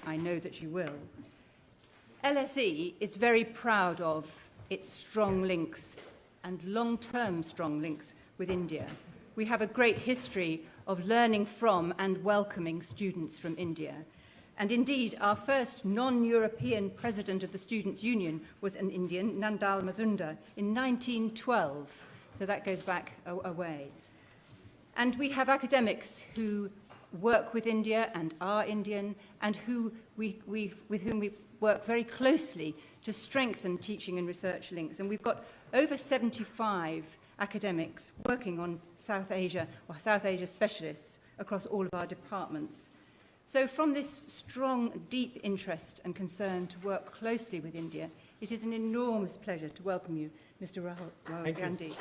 I know that you will. LSE is very proud of its strong links and long-term strong links with India. We have a great history of learning from and welcoming students from India. And indeed, our first non-European president of the Students' Union was an Indian, Nandal Mazumdar, in 1912. So that goes back a way. And we have academics who work with India and are Indian, and with whom we work very closely to strengthen teaching and research links. And we've got over 75 academics working on South Asia, or South Asia specialists, across all of our departments. So from this strong, deep interest and concern to work closely with India, it is an enormous pleasure to welcome you, Mr. Rahul Gandhi.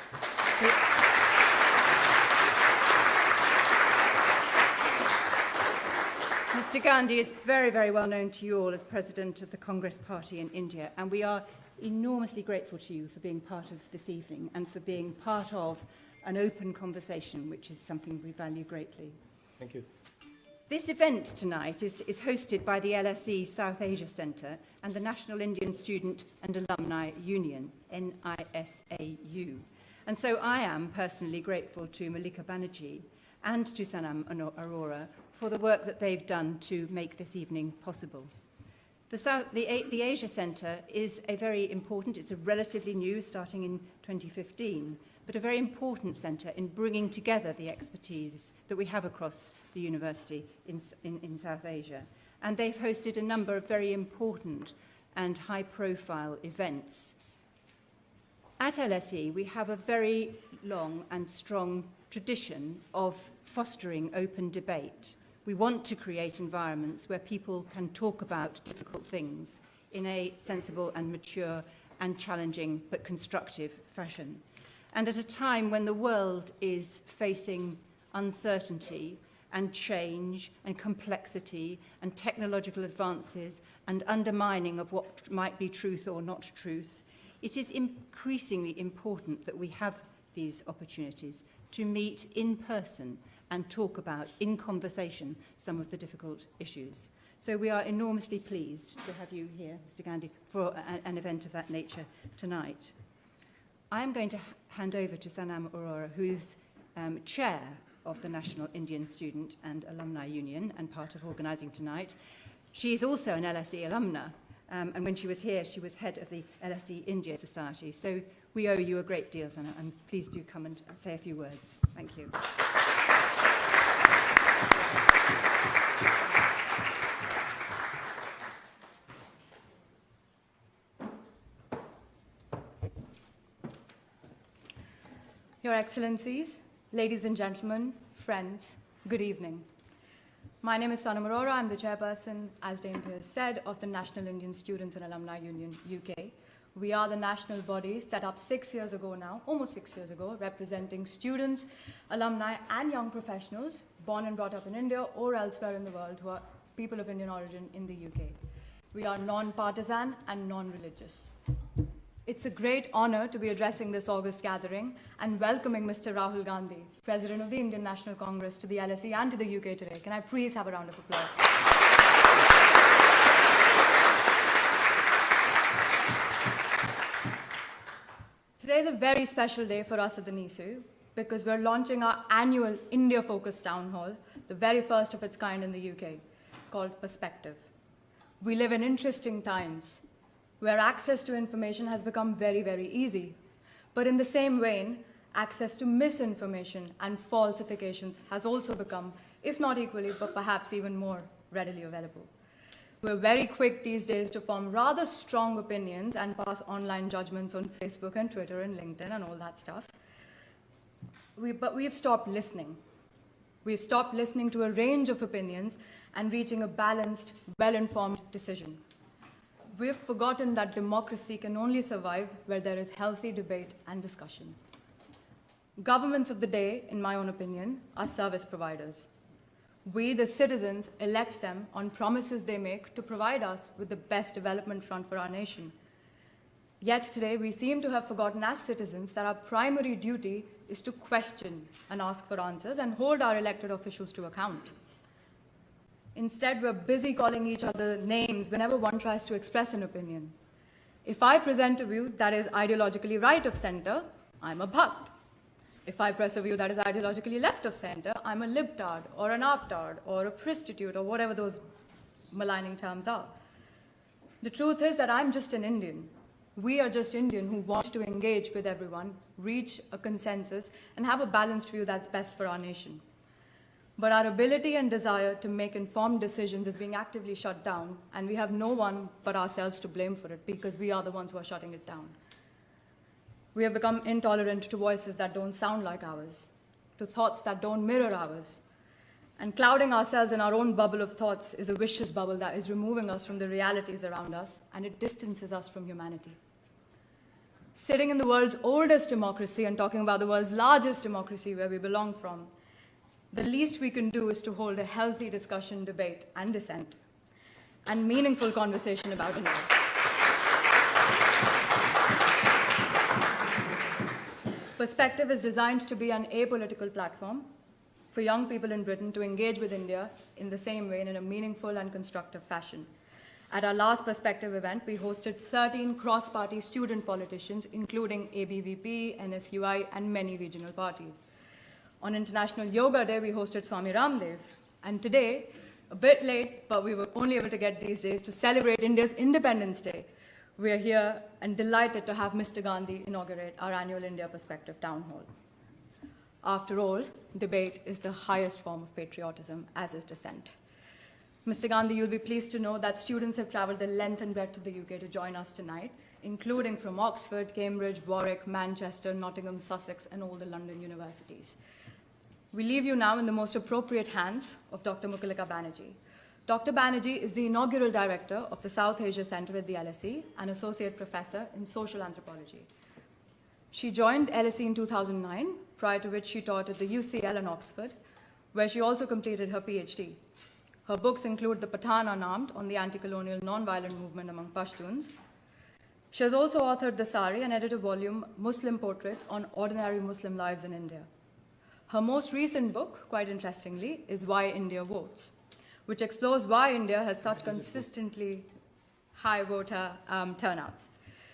Mr. Gandhi is very, very well known to you all as President of the Congress Party in India, and we are enormously grateful to you for being part of this evening and for being part of an open conversation, which is something we value greatly. Thank you. This event tonight is hosted by the LSE South Asia Centre and the National Indian Student and Alumni Union, NISAU. And so I am personally grateful to Malika Banerjee and to Sanam Arora for the work that they've done to make this evening possible. The Asia Centre is it's a relatively new, starting in 2015, but a very important centre in bringing together the expertise that we have across the university in South Asia. And they've hosted a number of very important and high-profile events. At LSE, we have a very long and strong tradition of fostering open debate. We want to create environments where people can talk about difficult things in a sensible and mature and challenging but constructive fashion. And at a time when the world is facing uncertainty and change and complexity and technological advances and undermining of what might be truth or not truth, it is increasingly important that we have these opportunities to meet in person and talk about, in conversation, some of the difficult issues. So we are enormously pleased to have you here, Mr. Gandhi, for an event of that nature tonight. I am going to hand over to Sanam Arora, who's chair of the National Indian Student and Alumni Union and part of organising tonight. She is also an LSE alumna, and when she was here, she was head of the LSE India Society. So we owe you a great deal, Sanam, and please do come and say a few words. Thank you. Your Excellencies, ladies and gentlemen, friends, good evening. My name is Sanam Arora. I'm the chairperson, as Dame Pierce said, of the National Indian Students and Alumni Union, UK. We are the national body set up 6 years ago now, almost 6 years ago, representing students, alumni, and young professionals born and brought up in India or elsewhere in the world who are people of Indian origin in the UK. We are non-partisan and non-religious. It's a great honor to be addressing this August gathering and welcoming Mr. Rahul Gandhi, President of the Indian National Congress, to the LSE and to the UK today. Can I please have a round of applause? Today is a very special day for us at the NISU because we're launching our annual India-focused town hall, the very first of its kind in the UK, called Perspective. We live in interesting times where access to information has become very, very easy. But in the same vein, access to misinformation and falsifications has also become, if not equally, but perhaps even more readily available. We're very quick these days to form rather strong opinions and pass online judgments on Facebook and Twitter and LinkedIn and all that stuff. But we've stopped listening. We've stopped listening to a range of opinions and reaching a balanced, well-informed decision. We've forgotten that democracy can only survive where there is healthy debate and discussion. Governments of the day, in my own opinion, are service providers. We, the citizens, elect them on promises they make to provide us with the best development front for our nation. Yet today, we seem to have forgotten as citizens that our primary duty is to question and ask for answers and hold our elected officials to account. Instead, we're busy calling each other names whenever one tries to express an opinion. If I present a view that is ideologically right of center, I'm a bhakt. If I press a view that is ideologically left of center, I'm a libtard or an aptard or a prostitute or whatever those maligning terms are. The truth is that I'm just an Indian. We are just Indian who want to engage with everyone, reach a consensus, and have a balanced view that's best for our nation. But our ability and desire to make informed decisions is being actively shut down, and we have no one but ourselves to blame for it because we are the ones who are shutting it down. We have become intolerant to voices that don't sound like ours, to thoughts that don't mirror ours. And clouding ourselves in our own bubble of thoughts is a vicious bubble that is removing us from the realities around us, and it distances us from humanity. Sitting in the world's oldest democracy and talking about the world's largest democracy where we belong from, the least we can do is to hold a healthy discussion, debate, and dissent, and meaningful conversation about India. Perspective is designed to be an apolitical platform for young people in Britain to engage with India in the same way and in a meaningful and constructive fashion. At our last Perspective event, we hosted 13 cross-party student politicians, including ABVP, NSUI, and many regional parties. On International Yoga Day, we hosted Swami Ramdev. And today, a bit late, but we were only able to get these days to celebrate India's Independence Day. We are here and delighted to have Mr. Gandhi inaugurate our annual India Perspective Town Hall. After all, debate is the highest form of patriotism, as is dissent. Mr. Gandhi, you'll be pleased to know that students have traveled the length and breadth of the UK to join us tonight, including from Oxford, Cambridge, Warwick, Manchester, Nottingham, Sussex, and all the London universities. We leave you now in the most appropriate hands of Dr. Mukulika Banerjee. Dr. Banerjee is the inaugural director of the South Asia Center at the LSE and associate professor in social anthropology. She joined LSE in 2009, prior to which she taught at the UCL in Oxford, where she also completed her PhD. Her books include The Pathan Unarmed on the anti-colonial non-violent movement among Pashtuns. She has also authored The Sari and edited a volume, Muslim Portraits on Ordinary Muslim Lives in India. Her most recent book, quite interestingly, is Why India Votes, which explores why India has such consistently high voter turnouts.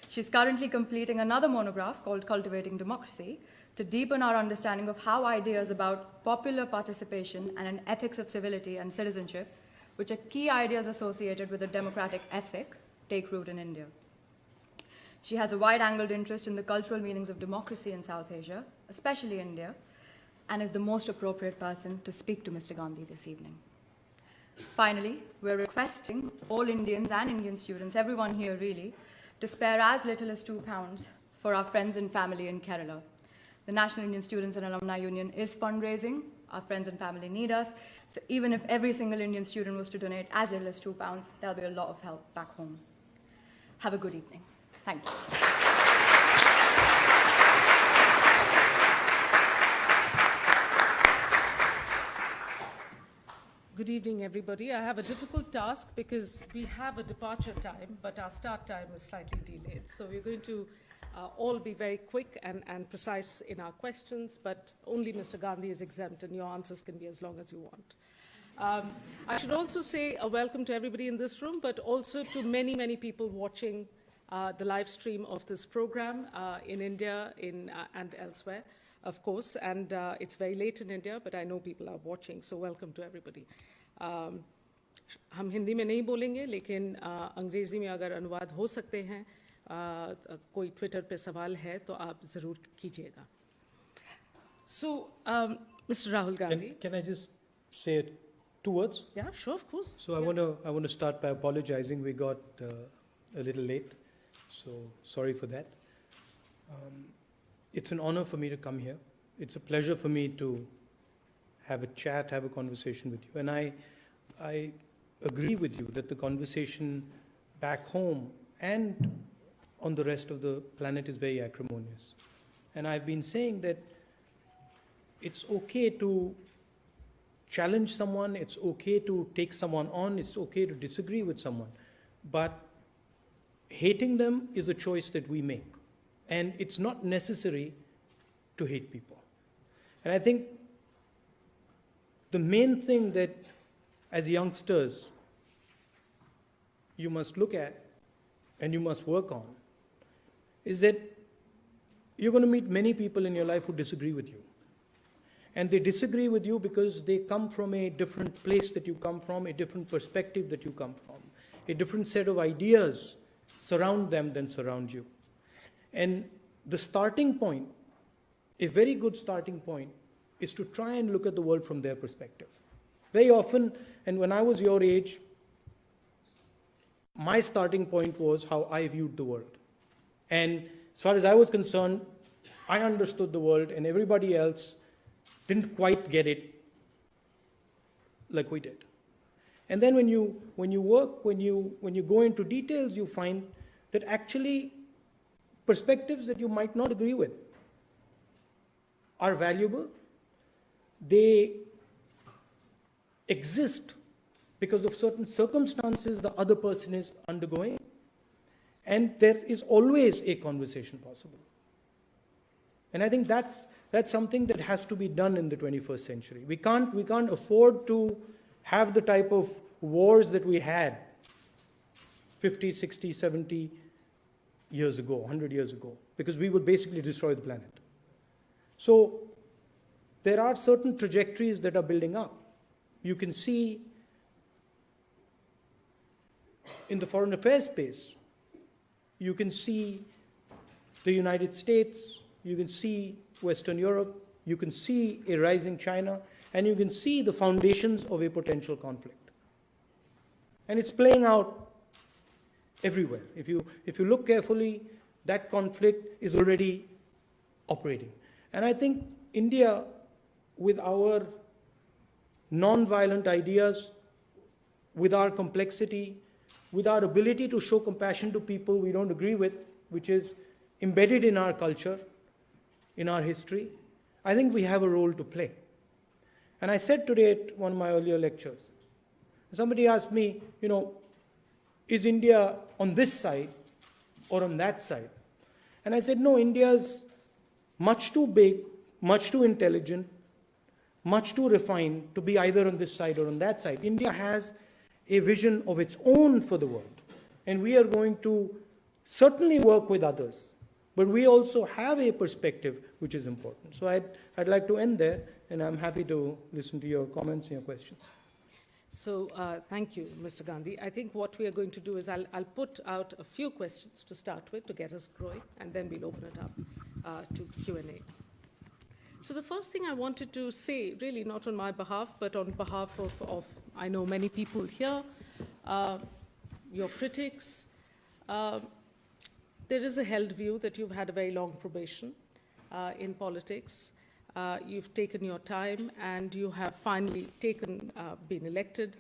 She's currently completing another monograph called Cultivating Democracy to deepen our understanding of how ideas about popular participation and an ethics of civility and citizenship, which are key ideas associated with a democratic ethic, take root in India. She has a wide-angled interest in the cultural meanings of democracy in South Asia, especially India, and is the most appropriate person to speak to Mr. Gandhi this evening. Finally, we're requesting all Indians and Indian students, everyone here really, to spare as little as £2 for our friends and family in Kerala. The National Indian Students and Alumni Union is fundraising. Our friends and family need us. So even if every single Indian student was to donate as little as £2, there'll be a lot of help back home. Have a good evening. Thank you. Good evening, everybody. I have a difficult task because we have a departure time, but our start time is slightly delayed. So we're going to all be very quick and precise in our questions, but only Mr. Gandhi is exempt, and your answers can be as long as you want. I should also say a welcome to everybody in this room, but also to many, many people watching the live stream of this program in India and elsewhere, of course. And it's very late in India, but I know people are watching, so welcome to everybody. हम हिंदी में नहीं बोलेंगे, लेकिन अंग्रेज़ी में अगर अनुवाद हो सकते हैं, कोई ट्विटर पे सवाल है तो आप ज़रूर कीजिएगा. So, Mr. Rahul Gandhi. Can I just say 2 words? Yeah, sure, of course. So I want to start by apologizing. We got a little late, so sorry for that. It's an honor for me to come here. It's a pleasure for me to have a chat, have a conversation with you. And I agree with you that the conversation back home and on the rest of the planet is very acrimonious. And I've been saying that it's okay to challenge someone, it's okay to take someone on, it's okay to disagree with someone, but hating them is a choice that we make. And it's not necessary to hate people. And I think the main thing that as youngsters, you must look at and you must work on is that you're going to meet many people in your life who disagree with you. And they disagree with you because they come from a different place that you come from, a different perspective that you come from, a different set of ideas surround them than surround you. And the starting point, a very good starting point, is to try and look at the world from their perspective. Very often, and when I was your age, my starting point was how I viewed the world. And as far as I was concerned, I understood the world and everybody else didn't quite get it like we did. And then when you go into details, you find that actually perspectives that you might not agree with are valuable. They exist because of certain circumstances the other person is undergoing. And there is always a conversation possible. And I think that's something that has to be done in the 21st century. We can't afford to have the type of wars that we had 50, 60, 70 years ago, 100 years ago, because we would basically destroy the planet. So there are certain trajectories that are building up. You can see in the foreign affairs space, you can see the United States, you can see Western Europe, you can see a rising China, and you can see the foundations of a potential conflict. And it's playing out everywhere. If you look carefully, that conflict is already operating. And I think India, with our non-violent ideas, with our complexity, with our ability to show compassion to people we don't agree with, which is embedded in our culture, in our history, I think we have a role to play. And I said today at one of my earlier lectures, somebody asked me, is India on this side or on that side? And I said, no, India's much too big, much too intelligent, much too refined to be either on this side or on that side. India has a vision of its own for the world. And we are going to certainly work with others. But we also have a perspective which is important. So I'd like to end there, and I'm happy to listen to your comments and your questions. So thank you, Mr. Gandhi. I think what we are going to do is I'll put out a few questions to start with to get us growing, and then we'll open it up to Q&A. So the first thing I wanted to say, really not on my behalf, but on behalf of I know many people here, your critics, there is a held view that you've had a very long probation in politics. You've taken your time, and you have finally been elected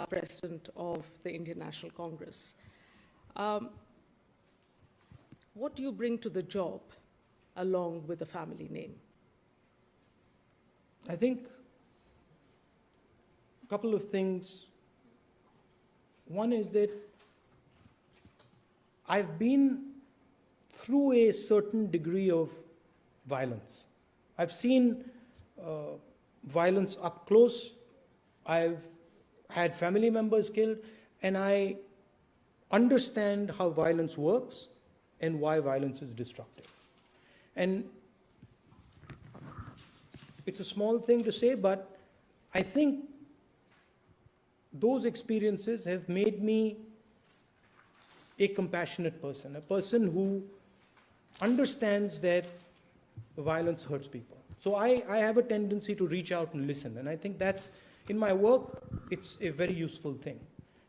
President of the Indian National Congress. What do you bring to the job along with the family name? I think a couple of things. One is that I've been through a certain degree of violence. I've seen violence up close. I've had family members killed, and I understand how violence works and why violence is destructive. And it's a small thing to say, but I think those experiences have made me a compassionate person, a person who understands that violence hurts people. So I have a tendency to reach out and listen, and I think that's, in my work, it's a very useful thing.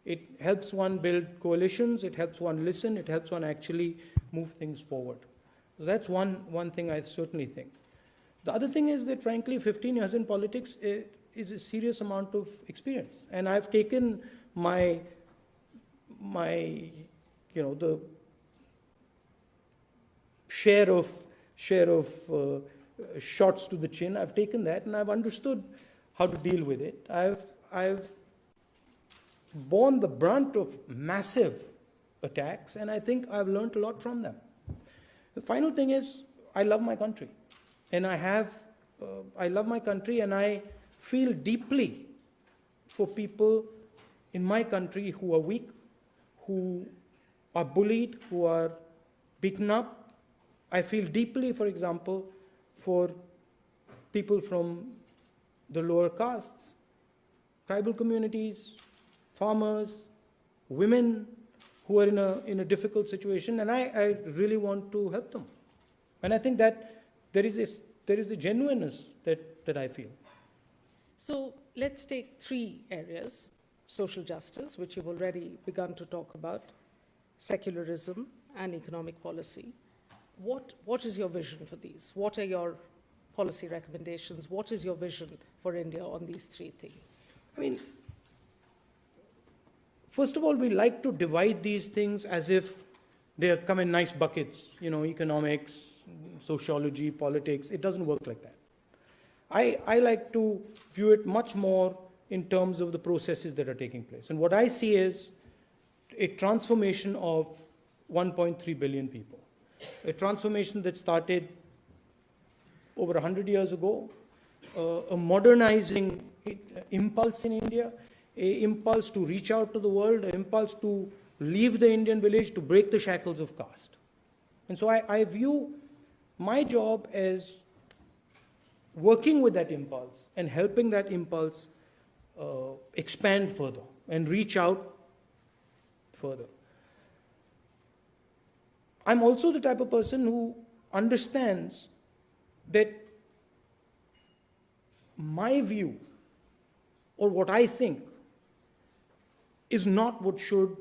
It helps one build coalitions, it helps one listen, it helps one actually move things forward. So that's one thing I certainly think. The other thing is that, frankly, 15 years in politics is a serious amount of experience. And I've taken the share of shots to the chin. I've taken that, and I've understood how to deal with it. I've borne the brunt of massive attacks, and I think I've learned a lot from them. The final thing is, I love my country. And I love my country, and I feel deeply for people in my country who are weak, who are bullied, who are beaten up. I feel deeply, for example, for people from the lower castes, tribal communities, farmers, women who are in a difficult situation, and I really want to help them. And I think that there is a genuineness that I feel. So let's take three areas: social justice, which you've already begun to talk about, secularism, and economic policy. What is your vision for these? What are your policy recommendations? What is your vision for India on these three things? I mean, first of all, we like to divide these things as if they come in nice buckets, economics, sociology, politics. It doesn't work like that. I like to view it much more in terms of the processes that are taking place. And what I see is a transformation of 1.3 billion people. A transformation that started over 100 years ago, a modernizing impulse in India, an impulse to reach out to the world, an impulse to leave the Indian village, to break the shackles of caste. And so I view my job as working with that impulse and helping that impulse expand further and reach out further. I'm also the type of person who understands that my view or what I think is not what should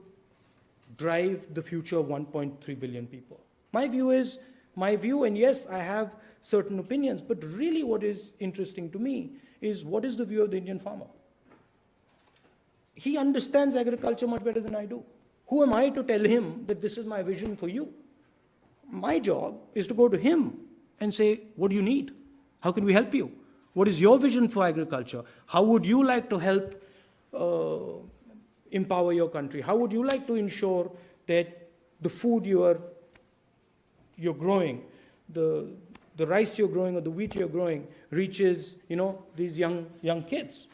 drive the future of 1.3 billion people. My view is my view, and yes, I have certain opinions, but really what is interesting to me is what is the view of the Indian farmer. He understands agriculture much better than I do. Who am I to tell him that this is my vision for you? My job is to go to him and say, what do you need? How can we help you? What is your vision for agriculture? How would you like to help empower your country? How would you like to ensure that the food you're growing, the rice you're growing or the wheat you're growing reaches, these young kids?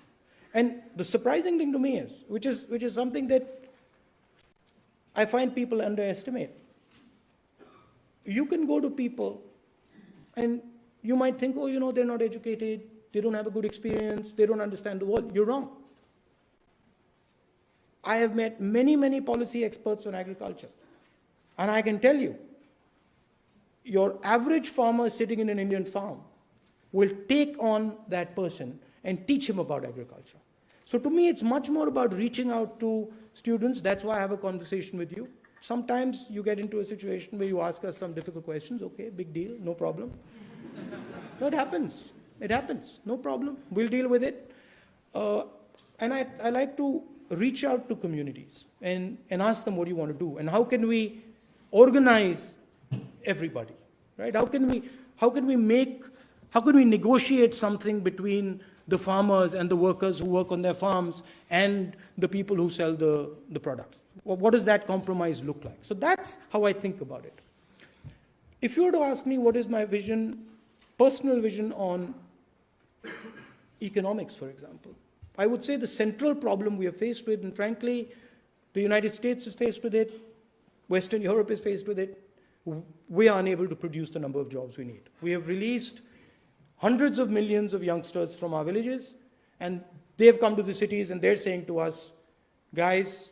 And the surprising thing to me is, which is something that I find people underestimate. You can go to people and you might think, they're not educated, they don't have a good experience, they don't understand the world. You're wrong. I have met many, many policy experts on agriculture. And I can tell you, your average farmer sitting in an Indian farm will take on that person and teach him about agriculture. So to me, it's much more about reaching out to students. That's why I have a conversation with you. Sometimes you get into a situation where you ask us some difficult questions. Okay, big deal, no problem. No, it happens. It happens, no problem. We'll deal with it. And I like to reach out to communities and ask them, what do you want to do? And how can we organize everybody, right? How can we negotiate something between the farmers and the workers who work on their farms and the people who sell the products? What does that compromise look like? So that's how I think about it. If you were to ask me what is my vision, personal vision on economics, for example, I would say the central problem we are faced with, and frankly, the United States is faced with it, Western Europe is faced with it, we are unable to produce the number of jobs we need. We have released hundreds of millions of youngsters from our villages, and they have come to the cities and they're saying to us, guys,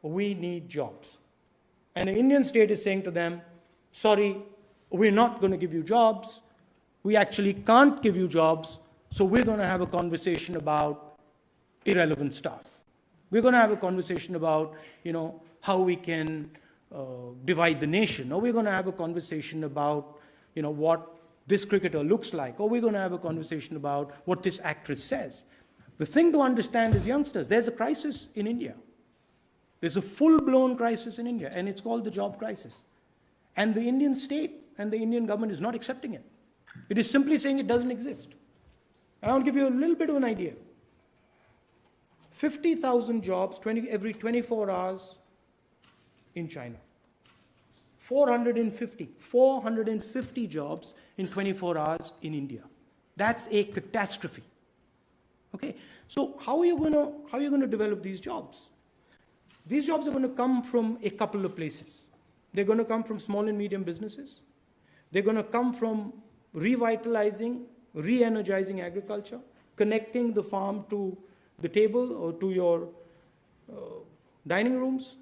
we need jobs. And the Indian state is saying to them, sorry, we're not going to give you jobs. We actually can't give you jobs, so we're going to have a conversation about irrelevant stuff. We're going to have a conversation about, how we can divide the nation, or we're going to have a conversation about, what this cricketer looks like, or we're going to have a conversation about what this actress says. The thing to understand is, youngsters, there's a crisis in India. There's a full-blown crisis in India, and it's called the job crisis. And the Indian state and the Indian government is not accepting it. It is simply saying it doesn't exist. And I'll give you a little bit of an idea. 50,000 jobs every 24 hours in China. 450 jobs in 24 hours in India. That's a catastrophe. Okay, so how are you going to develop these jobs? These jobs are going to come from a couple of places. They're going to come from small and medium businesses. They're going to come from revitalizing, re-energizing agriculture, connecting the farm to the table or to your dining rooms.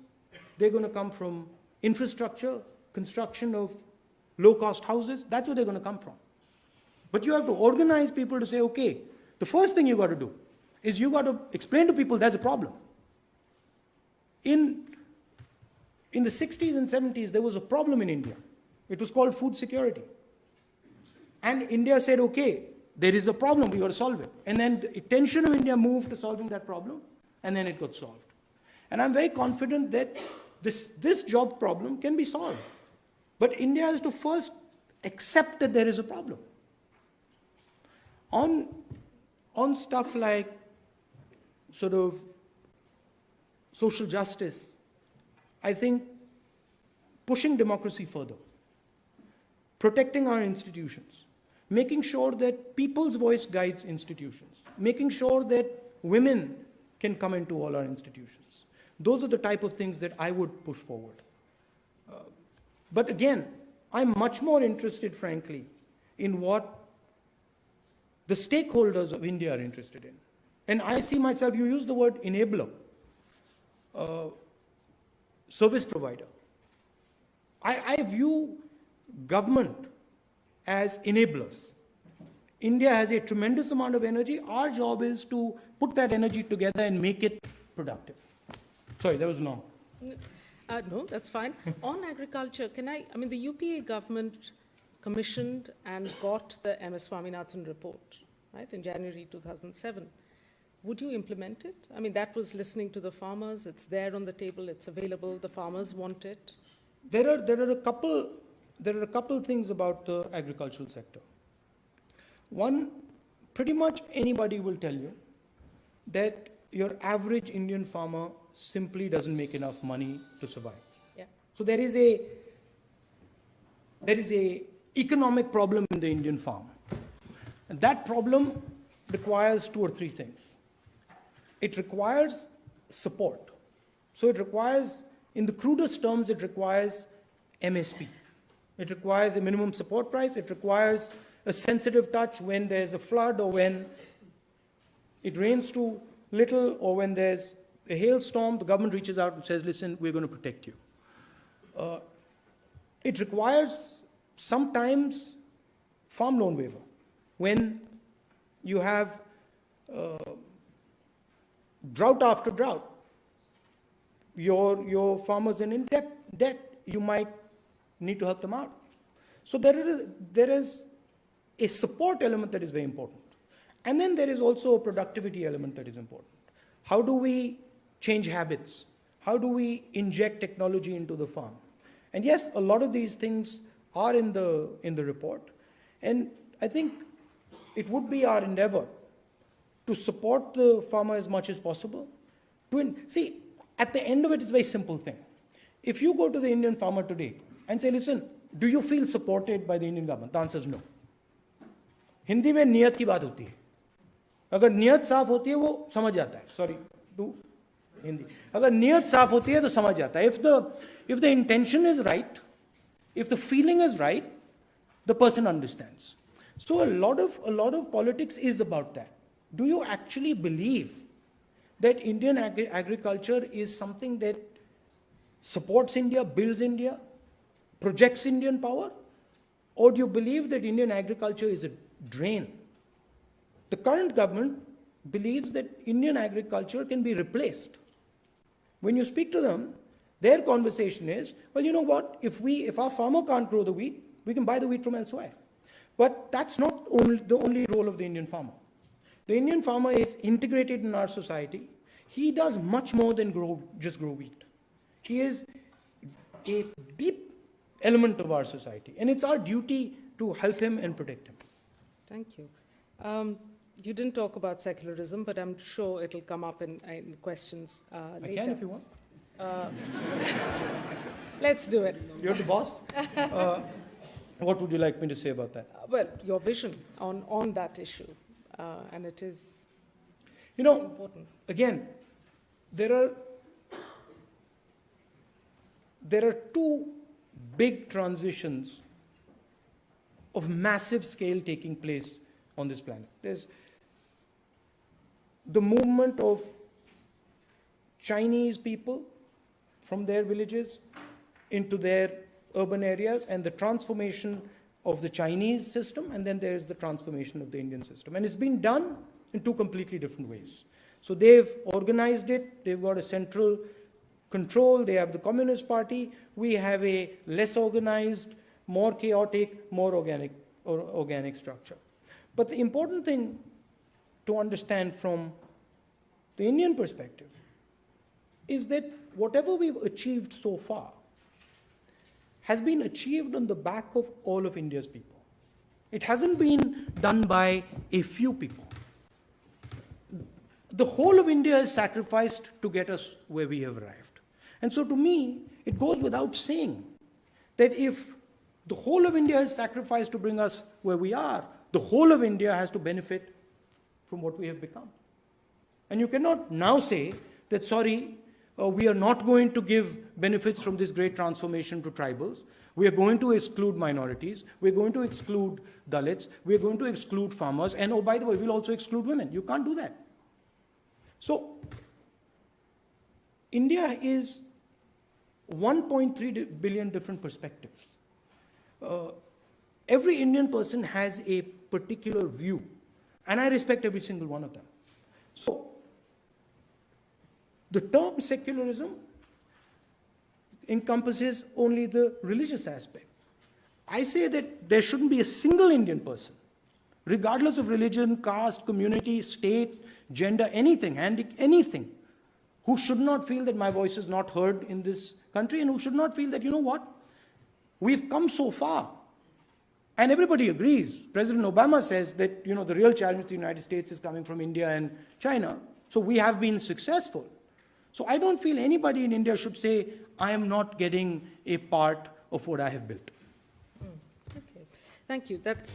They're going to come from infrastructure, construction of low-cost houses. That's where they're going to come from. But you have to organize people to say, okay, the first thing you got to do is you got to explain to people there's a problem. In the 60s and 70s, there was a problem in India. It was called food security. And India said, okay, there is a problem, we got to solve it. And then the attention of India moved to solving that problem, and then it got solved. And I'm very confident that this job problem can be solved. But India has to first accept that there is a problem. On stuff like sort of social justice, I think pushing democracy further, protecting our institutions, making sure that people's voice guides institutions, making sure that women can come into all our institutions. Those are the type of things that I would push forward. But again, I'm much more interested, frankly, in what the stakeholders of India are interested in. And I see myself, you use the word enabler, service provider. I view government as enablers. India has a tremendous amount of energy. Our job is to put that energy together and make it productive. Sorry, that was long. No, that's fine. On agriculture, I mean, the UPA government commissioned and got the MS Swaminathan report, right, in January 2007. Would you implement it? I mean, that was listening to the farmers. It's there on the table. It's available. The farmers want it. There are a couple things about the agricultural sector. One, pretty much anybody will tell you that your average Indian farmer simply doesn't make enough money to survive. Yeah. So there is a economic problem in the Indian farm. And that problem requires two or three things. It requires support. So it requires, in the crudest terms, it requires MSP. It requires a minimum support price. It requires a sensitive touch when there's a flood or when it rains too little or when there's a hailstorm, the government reaches out and says, listen, we're going to protect you. It requires sometimes farm loan waiver. When you have drought after drought, your farmers are in debt, you might need to help them out. So there is a support element that is very important. And then there is also a productivity element that is important. How do we change habits? How do we inject technology into the farm? And yes, a lot of these things are in the report. And I think it would be our endeavor to support the farmer as much as possible. See, at the end of it, it's a very simple thing. If you go to the Indian farmer today and say, listen, do you feel supported by the Indian government? The answer is no. Hindi में नियत की बात होती है. अगर नियत साफ होती है वो समझ जाता है. Sorry, do Hindi. अगर नियत साफ होती है तो समझ जाता है. If the intention is right, if the feeling is right, the person understands. So a lot of politics is about that. Do you actually believe that Indian agriculture is something that supports India, builds India, projects Indian power? Or do you believe that Indian agriculture is a drain? The current government believes that Indian agriculture can be replaced. When you speak to them, their conversation is, well, you know what, if our farmer can't grow the wheat, we can buy the wheat from elsewhere. But that's not the only role of the Indian farmer. The Indian farmer is integrated in our society. He does much more than just grow wheat. He is a deep element of our society, and it's our duty to help him and protect him. Thank you. You didn't talk about secularism, but I'm sure it'll come up in questions later. I can if you want. Let's do it. You're the boss. What would you like me to say about that? Well, your vision on that issue, and it is... You know, important. again, there are two big transitions of massive scale taking place on this planet. There's the movement of Chinese people from their villages into their urban areas, and the transformation of the Chinese system, and then there's the transformation of the Indian system. And it's been done in two completely different ways. So they've organized it, they've got a central control, they have the Communist Party, we have a less organized, more chaotic, more organic structure. But the important thing to understand from the Indian perspective is that whatever we've achieved so far has been achieved on the back of all of India's people. It hasn't been done by a few people. The whole of India is sacrificed to get us where we have arrived. And so to me, it goes without saying that if the whole of India is sacrificed to bring us where we are, the whole of India has to benefit from what we have become. And you cannot now say that, sorry, we are not going to give benefits from this great transformation to tribals. We are going to exclude minorities. We're going to exclude Dalits. We're going to exclude farmers. And oh, by the way, we'll also exclude women. You can't do that. So, India is 1.3 billion different perspectives. Every Indian person has a particular view, and I respect every single one of them. So, the term secularism encompasses only the religious aspect. I say that there shouldn't be a single Indian person, regardless of religion, caste, community, state, gender, anything, anything, who should not feel that my voice is not heard in this country, and who should not feel that, you know what, we've come so far. And everybody agrees. President Obama says that, you know, the real challenge to the United States is coming from India and China. So we have been successful. So I don't feel anybody in India should say, I am not getting a part of what I have built. Okay, thank you. That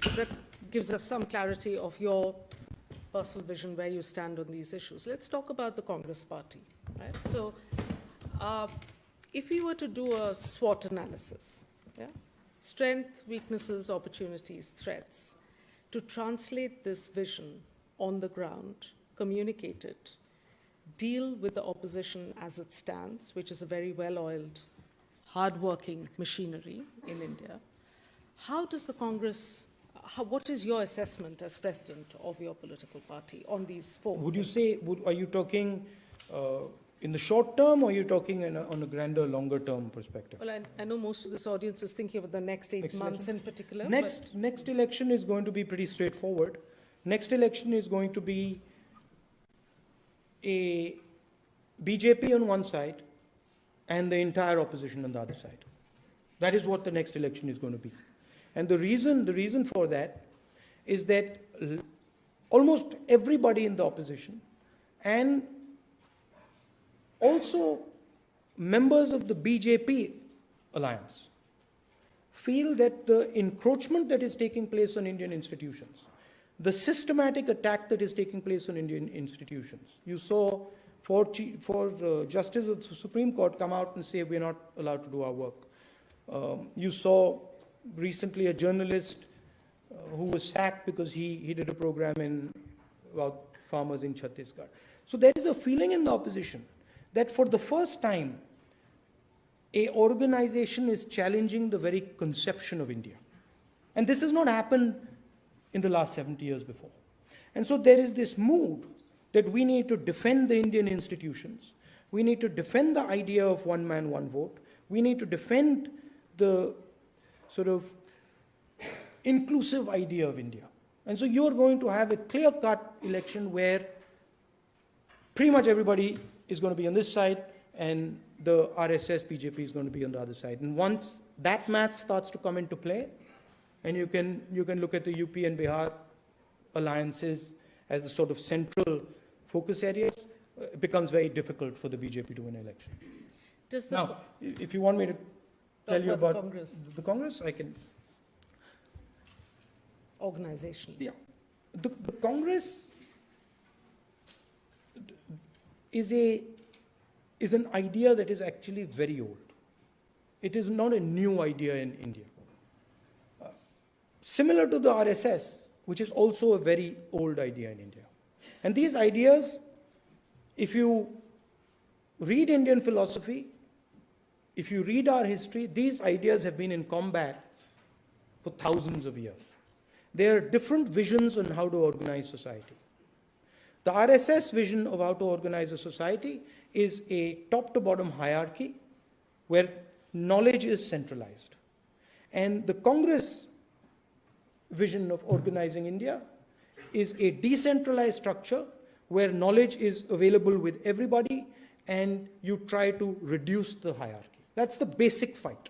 gives us some clarity of your personal vision, where you stand on these issues. Let's talk about the Congress Party. Right? So if we were to do a SWOT analysis, yeah? Strength, weaknesses, opportunities, threats, to translate this vision on the ground, communicate it, deal with the opposition as it stands, which is a very well-oiled, hard-working machinery in India. How does the Congress, what is your assessment as president of your political party on these four? Would you say, are you talking in the short term, or are you talking on a grander, longer term perspective? Well, I know most of this audience is thinking about the next 8 months in particular. Next election is going to be pretty straightforward. Next election is going to be a BJP on one side and the entire opposition on the other side. That is what the next election is going to be. And the reason for that is that almost everybody in the opposition, and also members of the BJP alliance, feel that the encroachment that is taking place on Indian institutions, the systematic attack that is taking place on Indian institutions. You saw four justices of the Supreme Court come out and say we're not allowed to do our work. You saw recently a journalist who was sacked because he did a program about farmers in Chhattisgarh. So there is a feeling in the opposition that for the first time, a organization is challenging the very conception of India. And this has not happened in the last 70 years before. And so there is this mood that we need to defend the Indian institutions. We need to defend the idea of one man, one vote. We need to defend the sort of inclusive idea of India. And so you're going to have a clear-cut election where pretty much everybody is going to be on this side, and the RSS, BJP is going to be on the other side. And once that math starts to come into play, and you can look at the UP and Bihar alliances as the sort of central focus areas, it becomes very difficult for the BJP to win an election. Now, if you want me to tell you about the Congress, I can. Organization. Yeah. The Congress is an idea that is actually very old. It is not a new idea in India. Similar to the RSS, which is also a very old idea in India. And these ideas, if you read Indian philosophy, if you read our history, these ideas have been in combat for thousands of years. There are different visions on how to organize society. The RSS vision of how to organize a society is a top-to-bottom hierarchy where knowledge is centralized. And the Congress vision of organizing India is a decentralized structure where knowledge is available with everybody and you try to reduce the hierarchy. That's the basic fight.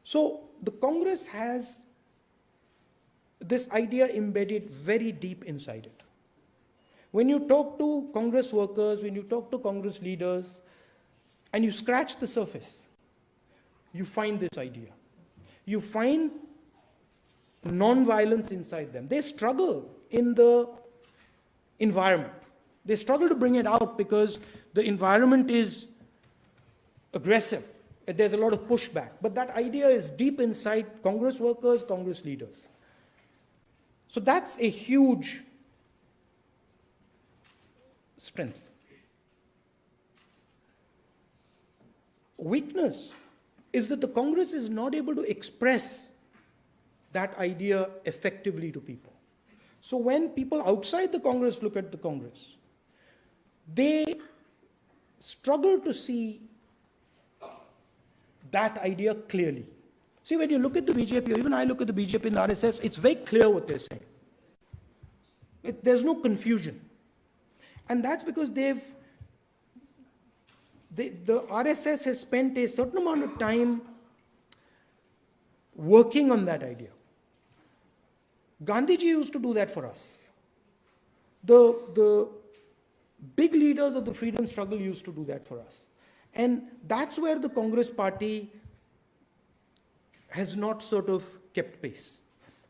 So the Congress has this idea embedded very deep inside it. When you talk to Congress workers, when you talk to Congress leaders, and you scratch the surface, you find this idea. You find non-violence inside them. They struggle in the environment. They struggle to bring it out because the environment is aggressive. There's a lot of pushback. But that idea is deep inside Congress workers, Congress leaders. So that's a huge strength. Weakness is that the Congress is not able to express that idea effectively to people. So when people outside the Congress look at the Congress, they struggle to see that idea clearly. See, when you look at the BJP, or even I look at the BJP and the RSS, it's very clear what they're saying. There's no confusion. And that's because the RSS has spent a certain amount of time working on that idea. Gandhiji used to do that for us. The big leaders of the freedom struggle used to do that for us. And that's where the Congress party has not sort of kept pace.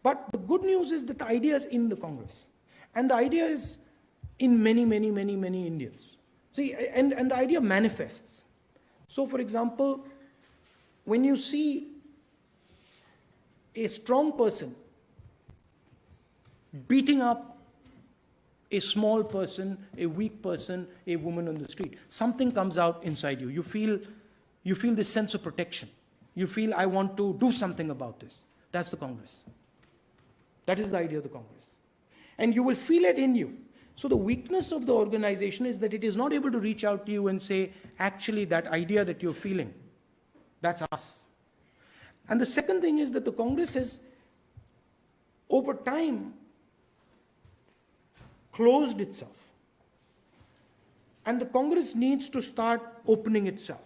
But the good news is that the idea is in the Congress. And the idea is in many, many, many, many Indians. See, and the idea manifests. So, for example, when you see a strong person beating up a small person, a weak person, a woman on the street, something comes out inside you. You feel this sense of protection. You feel, I want to do something about this. That's the Congress. That is the idea of the Congress. And you will feel it in you. So the weakness of the organization is that it is not able to reach out to you and say, actually, that idea that you're feeling, that's us. And the second thing is that the Congress has, over time, closed itself. And the Congress needs to start opening itself.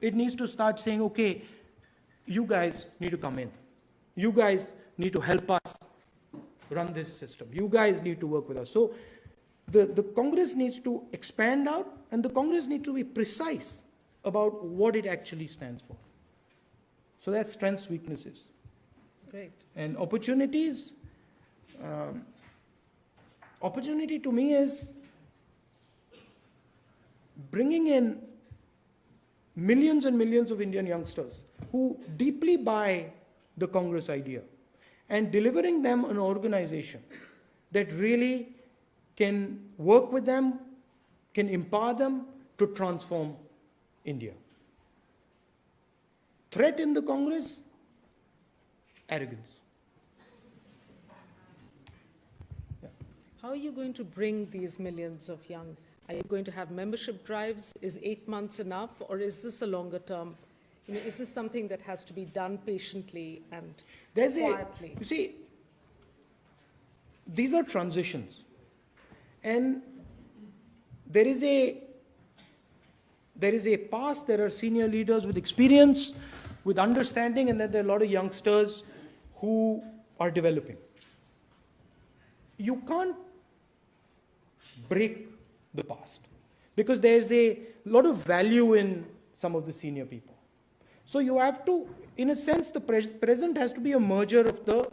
It needs to start saying, okay, you guys need to come in. You guys need to help us run this system. You guys need to work with us. So the Congress needs to expand out, and the Congress needs to be precise about what it actually stands for. So that's strengths, weaknesses. Great. And opportunities. Opportunity to me is bringing in millions and millions of Indian youngsters who deeply buy the Congress idea and delivering them an organization that really can work with them, can empower them to transform India. Threat in the Congress? Arrogance. How are you going to bring these millions of young? Are you going to have membership drives? Is 8 months enough, or is this a longer term? You know, is this something that has to be done patiently and quietly? You see, these are transitions, and there is a past. There are senior leaders with experience, with understanding, and then there are a lot of youngsters who are developing. You can't break the past because there's a lot of value in some of the senior people. So you have to, in a sense, the present has to be a merger of the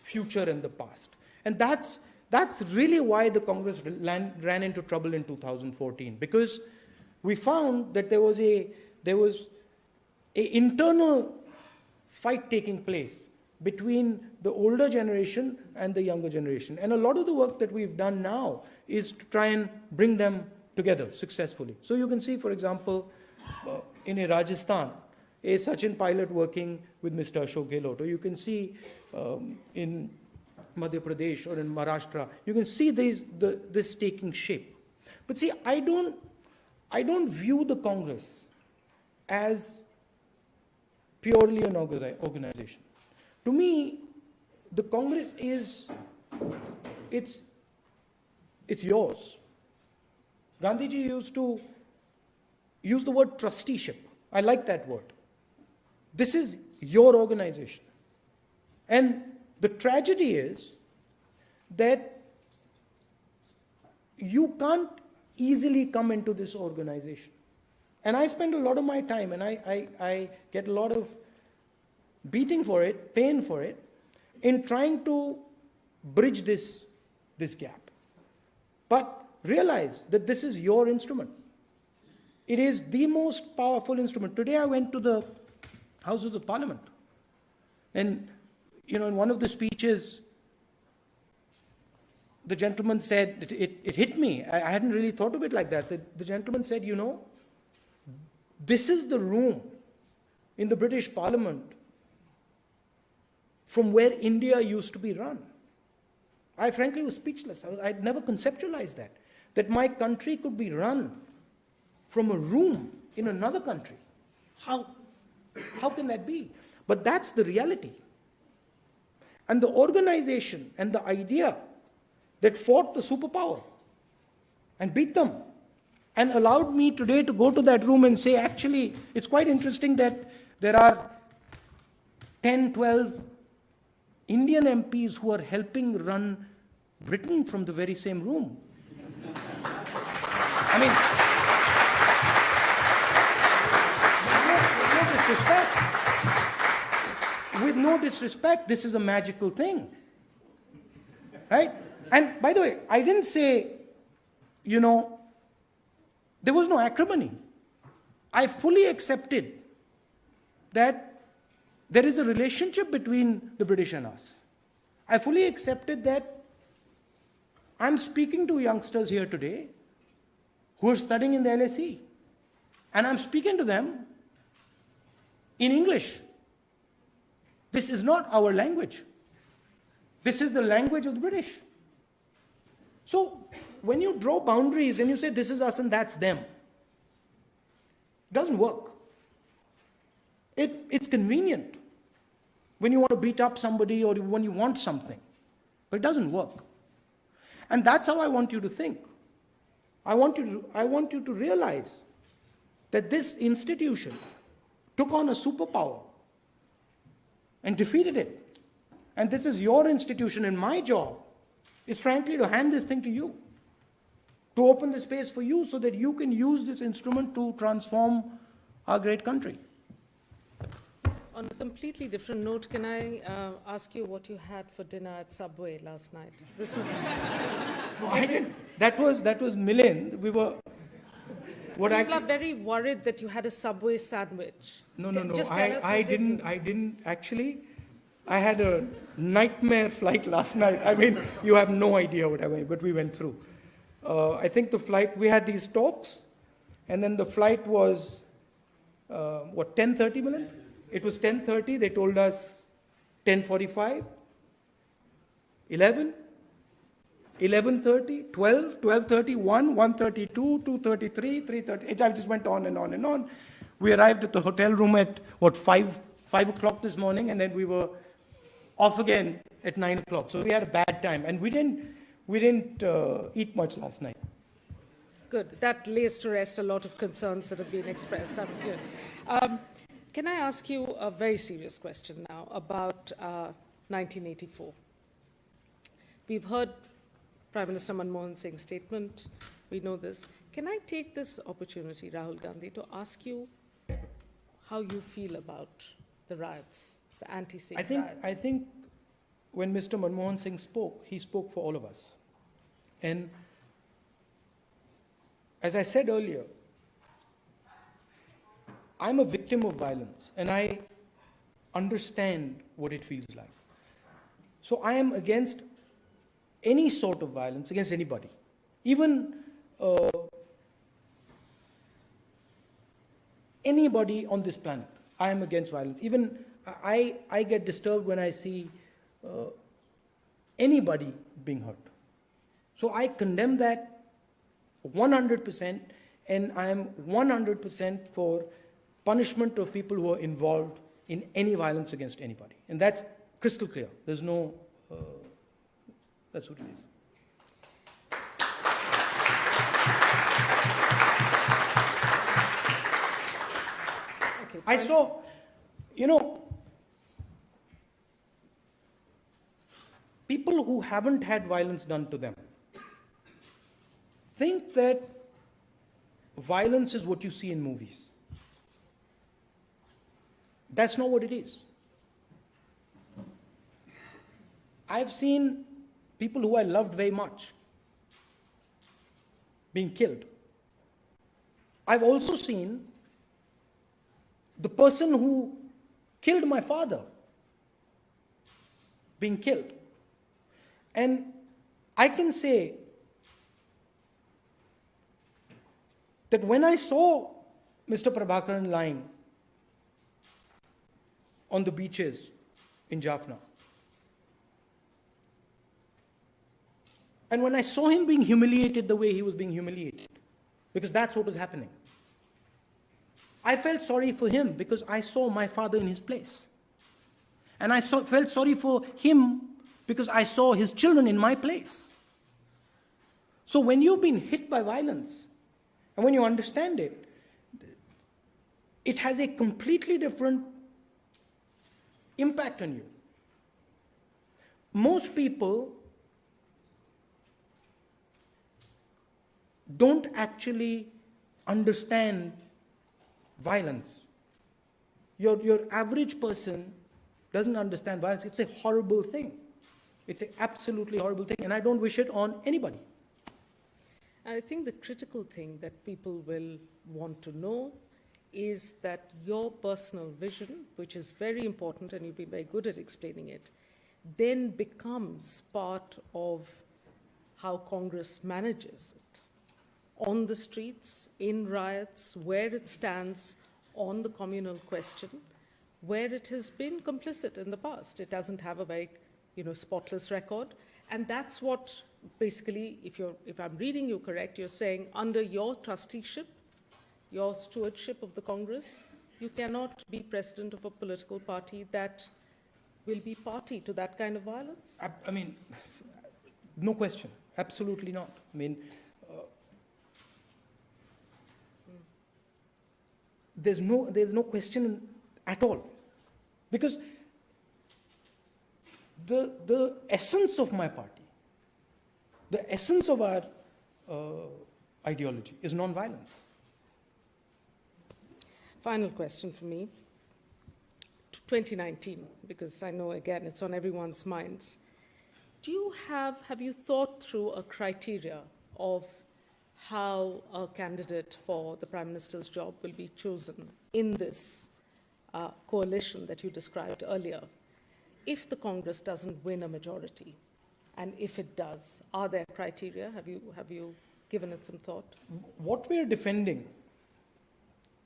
future and the past. And that's That's really why the Congress ran into trouble in 2014, because we found that there was a internal fight taking place between the older generation and the younger generation. And a lot of the work that we've done now is to try and bring them together successfully. So you can see, for example, in Rajasthan, a Sachin pilot working with Mr. Ashok Gehlot, or you can see in Madhya Pradesh or in Maharashtra, you can see this taking shape. But see, I don't view the Congress as purely an organization. To me, the Congress it's yours. Gandhiji used to use the word trusteeship. I like that word. This is your organization. And the tragedy is that you can't easily come into this organization. And I spend a lot of my time, and I get a lot of beating for it, pain for it, in trying to bridge this gap. But realize that this is your instrument. It is the most powerful instrument. Today I went to the Houses of Parliament. And, in one of the speeches, the gentleman said, it hit me. I hadn't really thought of it like that. The gentleman said, this is the room in the British Parliament from where India used to be run. I frankly was speechless. I'd never conceptualized that my country could be run from a room in another country. How can that be? But that's the reality. And the organization and the idea that fought the superpower and beat them and allowed me today to go to that room and say, actually, it's quite interesting that there are 10, 12 Indian MPs who are helping run Britain from the very same room. I mean, with no disrespect, this is a magical thing. Right? And by the way, I didn't say, there was no acrimony. I fully accepted that there is a relationship between the British and us. I fully accepted that I'm speaking to youngsters here today who are studying in the LSE, and I'm speaking to them in English. This is not our language. This is the language of the British. So when you draw boundaries and you say this is us and that's them, it doesn't work. It's convenient when you want to beat up somebody or when you want something, but it doesn't work. And that's how I want you to think. I want you to realize that this institution took on a superpower and defeated it. And this is your institution, and my job is frankly to hand this thing to you, to open the space for you so that you can use this instrument to transform our great country. On a completely different note, can I ask you what you had for dinner at Subway last night? This is... No, I didn't. That was Milind. We were... People are very worried that you had a Subway sandwich. No. I didn't actually. I had a nightmare flight last night. I mean, you have no idea what I mean, but we went through. I think the flight, we had these talks, and then the flight was, 10:30, Milind? It was 10:30. They told us 10:45, 11, 11:30, 12, 12:30, 1, 1:32, 2:33, 3:30. It just went on and on and on. We arrived at the hotel room at, 5 o'clock this morning, and then we were off again at 9 o'clock. So we had a bad time, and we didn't eat much last night. Good. That lays to rest a lot of concerns that have been expressed. Can I ask you a very serious question now about 1984? We've heard Prime Minister Manmohan Singh's statement. We know this. Can I take this opportunity, Rahul Gandhi, to ask you how you feel about the riots, the anti-Sikh riots? I think when Mr. Manmohan Singh spoke, he spoke for all of us. And as I said earlier, I'm a victim of violence, and I understand what it feels like. So I am against any sort of violence against anybody, even anybody on this planet. I am against violence. Even I get disturbed when I see anybody being hurt. So I condemn that 100%, and I am 100% for punishment of people who are involved in any violence against anybody. And that's crystal clear. There's no, that's what it is. Okay, I saw, people who haven't had violence done to them think that violence is what you see in movies. That's not what it is. I've seen people who I loved very much being killed. I've also seen the person who killed my father being killed. And I can say that when I saw Mr. Prabhakaran lying on the beaches in Jaffna, and when I saw him being humiliated the way he was being humiliated, because that's what was happening, I felt sorry for him because I saw my father in his place. And I felt sorry for him because I saw his children in my place. So when you've been hit by violence, and when you understand it, it has a completely different impact on you. Most people don't actually understand violence. Your average person doesn't understand violence. It's a horrible thing. It's an absolutely horrible thing, and I don't wish it on anybody. And I think the critical thing that people will want to know is that your personal vision, which is very important, and you've been very good at explaining it, then becomes part of how Congress manages it. On the streets, in riots, where it stands on the communal question, where it has been complicit in the past. It doesn't have a very, spotless record. And that's what, basically, if I'm reading you correct, you're saying under your trusteeship, your stewardship of the Congress, you cannot be president of a political party that will be party to that kind of violence? I mean, no question. Absolutely not. I mean, there's no question at all. Because the essence of my party, the essence of our ideology is non-violence. Final question for me. 2019, because I know, again, it's on everyone's minds. Have you thought through a criteria of how a candidate for the Prime Minister's job will be chosen in this coalition that you described earlier? If the Congress doesn't win a majority, and if it does, are there criteria? Have you given it some thought? What we're defending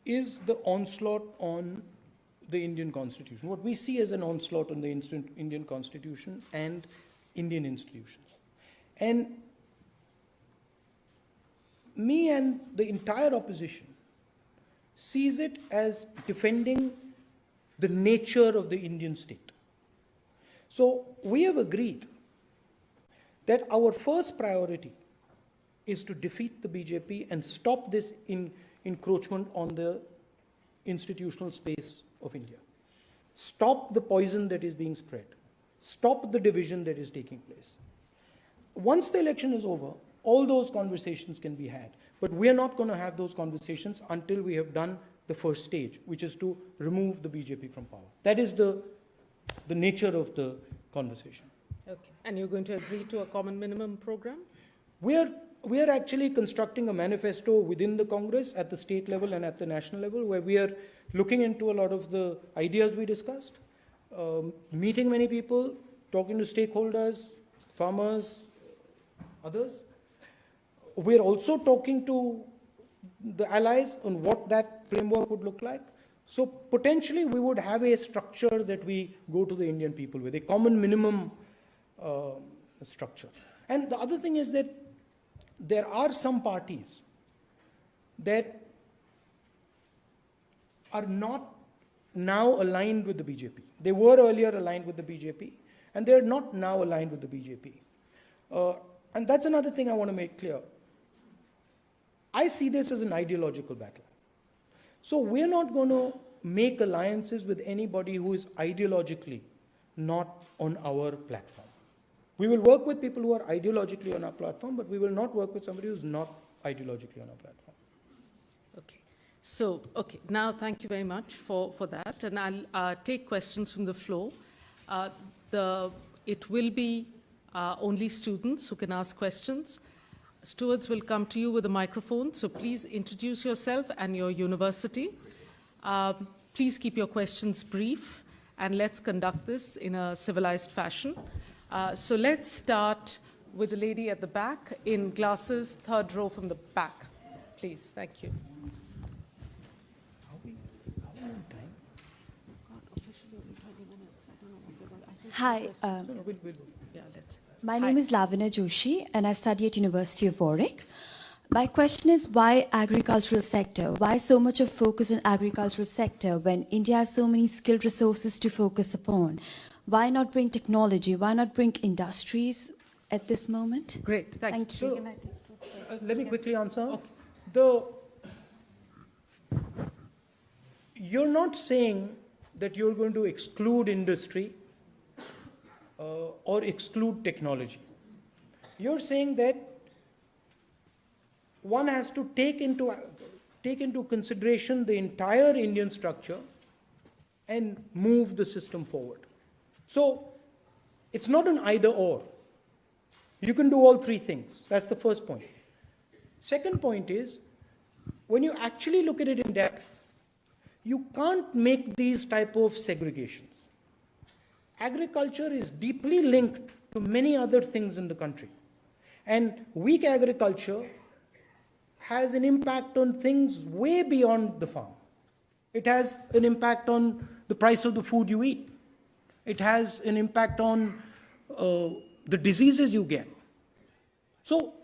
is the onslaught on the Indian Constitution. What we see as an onslaught on the Indian Constitution and Indian institutions. And me and the entire opposition sees it as defending the nature of the Indian state. So we have agreed that our first priority is to defeat the BJP and stop this encroachment on the institutional space of India. Stop the poison that is being spread. Stop the division that is taking place. Once the election is over, all those conversations can be had. But we are not going to have those conversations until we have done the first stage, which is to remove the BJP from power. That is the nature of the conversation. Okay. And you're going to agree to a common minimum program? We are actually constructing a manifesto within the Congress at the state level and at the national level, where we are looking into a lot of the ideas we discussed, meeting many people, talking to stakeholders, farmers, others. We're also talking to the allies on what that framework would look like. So potentially we would have a structure that we go to the Indian people with, a common minimum structure. And the other thing is that there are some parties that are not now aligned with the BJP. They were earlier aligned with the BJP, and they're not now aligned with the BJP. And that's another thing I want to make clear. I see this as an ideological battle. So we're not going to make alliances with anybody who is ideologically not on our platform. We will work with people who are ideologically on our platform, but we will not work with somebody who's not ideologically on our platform. Okay. So, okay, now thank you very much for that. And I'll take questions from the floor. It will be only students who can ask questions. Stewards will come to you with a microphone, so please introduce yourself and your university. Please keep your questions brief, and let's conduct this in a civilized fashion. So let's start with the lady at the back in glasses, third row from the back. Please, thank you. Hi, Yeah, let's. my name is Lavina Joshi and I study at University of Warwick. My question is, why agricultural sector? Why so much of focus on agricultural sector when India has so many skilled resources to focus upon? Why not bring technology? Why not bring industries at this moment? Great, thank you. Thank you. So, let me quickly answer. Okay. You're not saying that you're going to exclude industry or exclude technology. You're saying that one has to take into consideration the entire Indian structure and move the system forward. So it's not an either or. You can do all three things. That's the first point. Second point is, when you actually look at it in depth, you can't make these type of segregations. Agriculture is deeply linked to many other things in the country. And weak agriculture has an impact on things way beyond the farm. It has an impact on the price of the food you eat. It has an impact on the diseases you get. So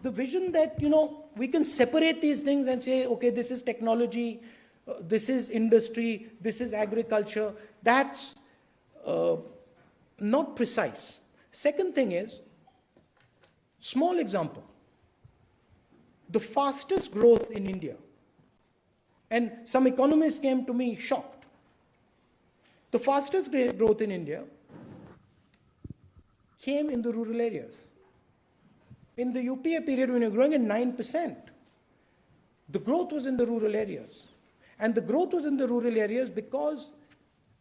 the vision that, we can separate these things and say, okay, this is technology, this is industry, this is agriculture, that's not precise. Second thing is, small example, the fastest growth in India, and some economists came to me shocked. The fastest growth in India came in the rural areas. In the UPA period, when you're growing at 9%, the growth was in the rural areas. And the growth was in the rural areas because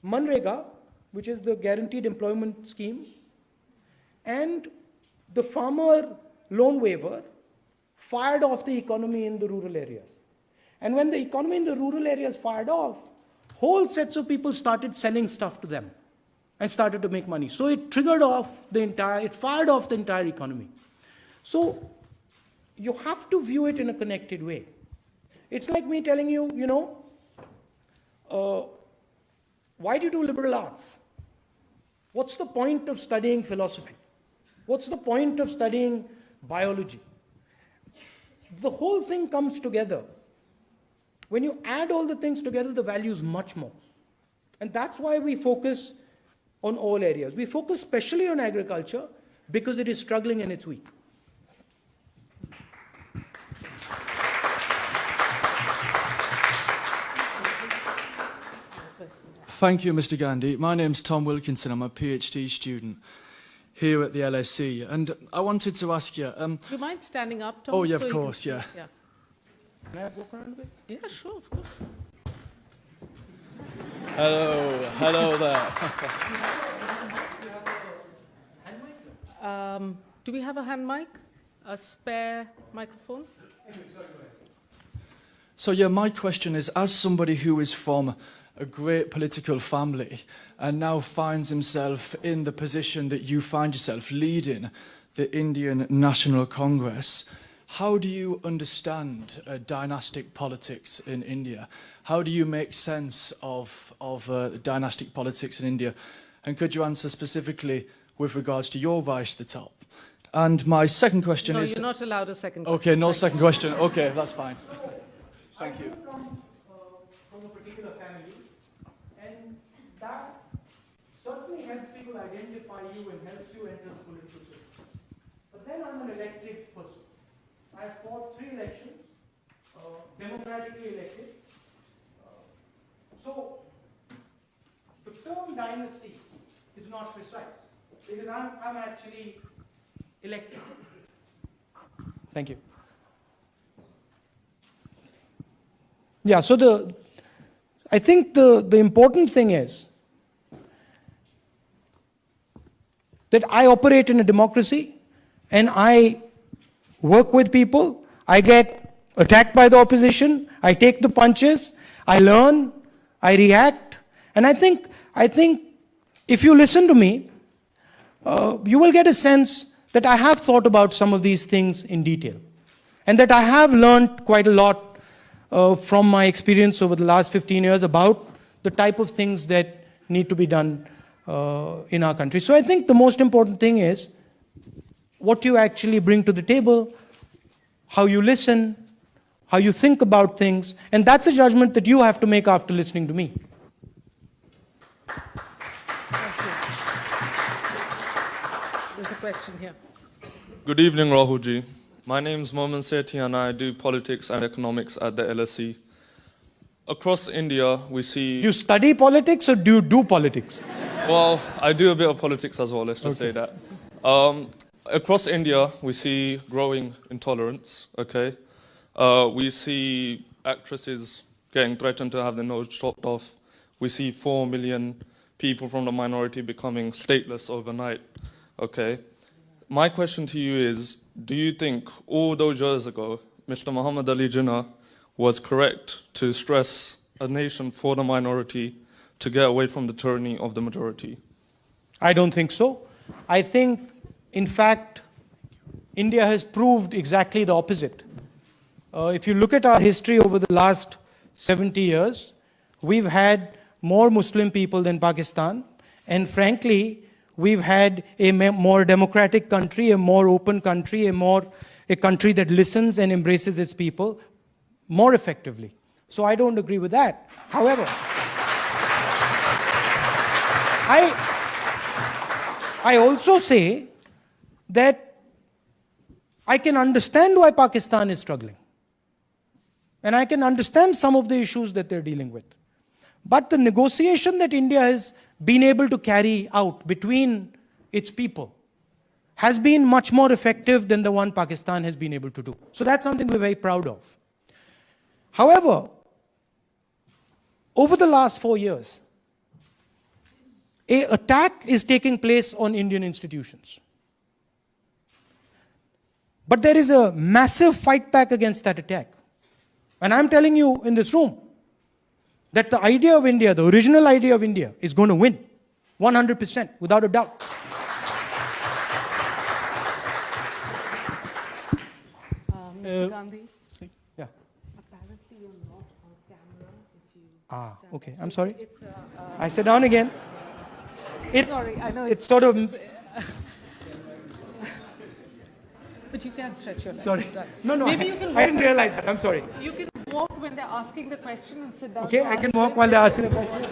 Manrega, which is the guaranteed employment scheme, and the farmer loan waiver fired off the economy in the rural areas. And when the economy in the rural areas fired off, whole sets of people started selling stuff to them and started to make money. So it fired off the entire economy. So you have to view it in a connected way. It's like me telling you, why do you do liberal arts? What's the point of studying philosophy? What's the point of studying biology? The whole thing comes together. When you add all the things together, the value is much more. And that's why we focus on all areas. We focus especially on agriculture because it is struggling and it's weak. Thank you, Mr. Gandhi. My name's Tom Wilkinson. I'm a PhD student here at the LSE. And I wanted to ask you... Do you mind standing up, Tom? Oh, yeah, of so you can course, see? yeah. Can I walk around a bit? Yeah, sure, of course. Hello there. Do we have a hand mic? a spare microphone? So yeah, my question is, as somebody who is from a great political family and now finds himself in the position that you find yourself, leading the Indian National Congress, how do you understand dynastic politics in India? How do you make sense of dynastic politics in India? And could you answer specifically with regards to your rise to the top? And my second question No, is... you're not allowed a second question. Okay, no Thank second question. Okay, that's fine. Thank you. I come from a particular family, and that certainly helps people identify you and helps you enter the political system. But then I'm an elected person. I have fought 3 elections, democratically elected. So the term dynasty is not precise, because I'm actually elected. Thank you. Yeah, so I think the important thing is that I operate in a democracy and I work with people. I get attacked by the opposition. I take the punches. I learn. I react. And I think if you listen to me, you will get a sense that I have thought about some of these things in detail, and that I have learned quite a lot from my experience over the last 15 years about the type of things that need to be done in our country. So I think the most important thing is what you actually bring to the table, how you listen, how you think about things, and that's a judgment that you have to make after listening to me. There's a question here. Good evening, Rahul ji. My name is Momin Sethi and I do politics and economics at the LSE. Across India, we see... Do you study politics or do you do politics? Well, I do a bit of politics as well, let's just say that. Across India, we see growing intolerance, okay? We see actresses getting threatened to have their nose chopped off. We see 4 million people from the minority becoming stateless overnight, okay? My question to you is, do you think all those years ago, Mr. Muhammad Ali Jinnah was correct to stress a nation for the minority to get away from the tyranny of the majority? I don't think so. I think, in fact, India has proved exactly the opposite. If you look at our history over the last 70 years, we've had more Muslim people than Pakistan, and frankly, we've had a more democratic country, a more open country, a country that listens and embraces its people more effectively. So I don't agree with that. However, I also say that I can understand why Pakistan is struggling. And I can understand some of the issues that they're dealing with. But the negotiation that India has been able to carry out between its people has been much more effective than the one Pakistan has been able to do. So that's something we're very proud of. However, over the last 4 years, an attack is taking place on Indian institutions. But there is a massive fight back against that attack. And I'm telling you in this room that the idea of India, the original idea of India, is going to win 100%, without a doubt. Mr. Gandhi? Yeah. Apparently you're not on camera. If you stand Okay, up. I'm So sorry. It's I sit down again. sorry, I know It's sort of... but you can stretch your legs. Sorry. sit down. No, Maybe you can I didn't realize that. I'm sorry. You can walk when they're asking the question and sit down. Okay, to I can answer walk it. while they're asking the question.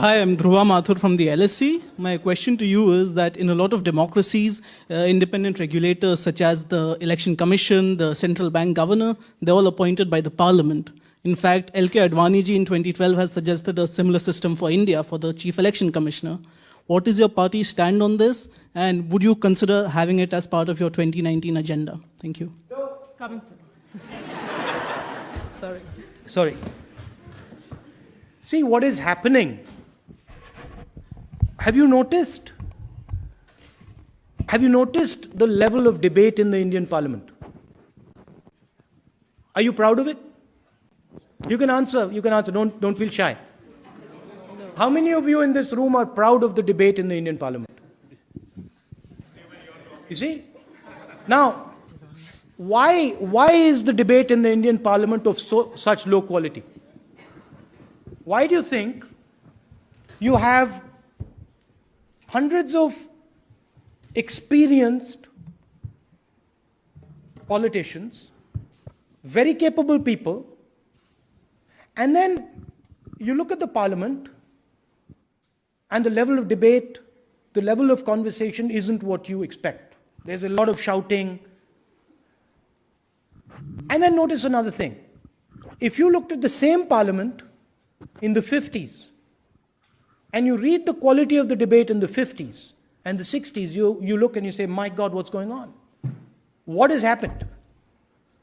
Hi, I'm Dhruva Mathur from the LSE. My question to you is that in a lot of democracies, independent regulators such as the Election Commission, the Central Bank Governor, they're all appointed by the Parliament. In fact, L.K. Advani ji in 2012 has suggested a similar system for India for the Chief Election Commissioner. What is your party's stand on this? And would you consider having it as part of your 2019 agenda? Thank you. Come and sit. Sorry. Sorry. See what is happening. Have you noticed Have you noticed the level of debate in the Indian Parliament? Are you proud of it? You can answer, don't feel shy. How many of you in this room are proud of the debate in the Indian Parliament? You see? Now, why is the debate in the Indian Parliament of such low quality? Why do you think you have hundreds of experienced politicians, very capable people, and then you look at the Parliament and the level of debate, the level of conversation isn't what you expect. There's a lot of shouting. And then notice another thing. If you looked at the same Parliament in the 50s, and you read the quality of the debate in the 50s and the 60s, you look and you say, my God, what's going on? What has happened?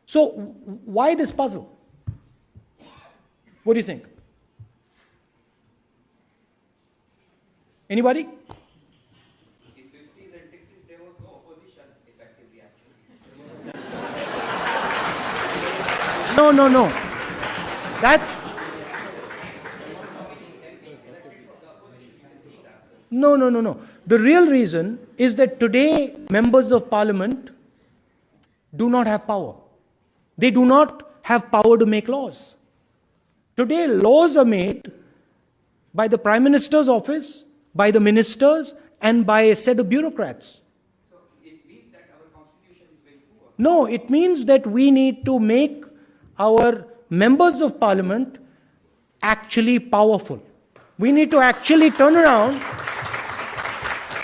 So why this puzzle? What do you think? Anybody? In 50s and 60s, there was no opposition, effectively, actually. No. That's... No. The real reason is that today, members of Parliament do not have power. They do not have power to make laws. Today, laws are made by the Prime Minister's office, by the ministers, and by a set of bureaucrats. So it means that our constitution is very poor. No, it means that we need to make our members of Parliament actually powerful. We need to actually turn around.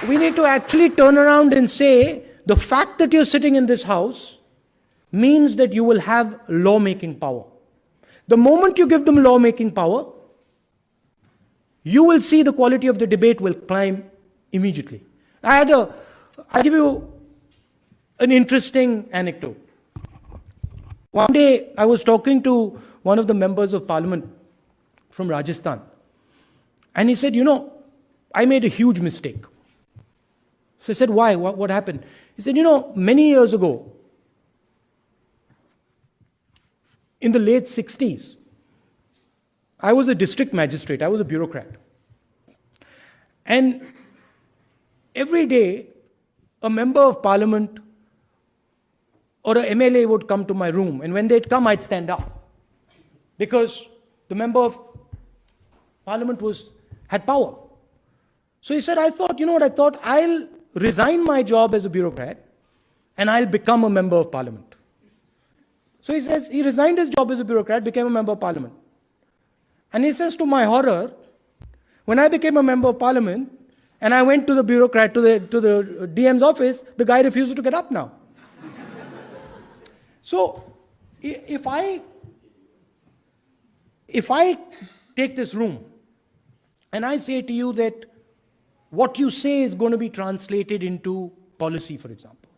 We need to actually turn around and say, the fact that you're sitting in this house means that you will have lawmaking power. The moment you give them lawmaking power, you will see the quality of the debate will climb immediately. I'll give you an interesting anecdote. One day, I was talking to one of the members of Parliament from Rajasthan, and he said, I made a huge mistake. So I said, why? What happened? He said, many years ago, in the late 60s, I was a district magistrate, I was a bureaucrat. And every day, a member of Parliament or a MLA would come to my room, and when they'd come, I'd stand up. Because the member of Parliament had power. So he said, I thought, I'll resign my job as a bureaucrat, and I'll become a member of Parliament. So he says, he resigned his job as a bureaucrat, became a member of Parliament. And he says, to my horror, when I became a member of Parliament, and I went to the bureaucrat, to the DM's office, the guy refuses to get up now. So, if I take this room, and I say to you that what you say is going to be translated into policy, for example,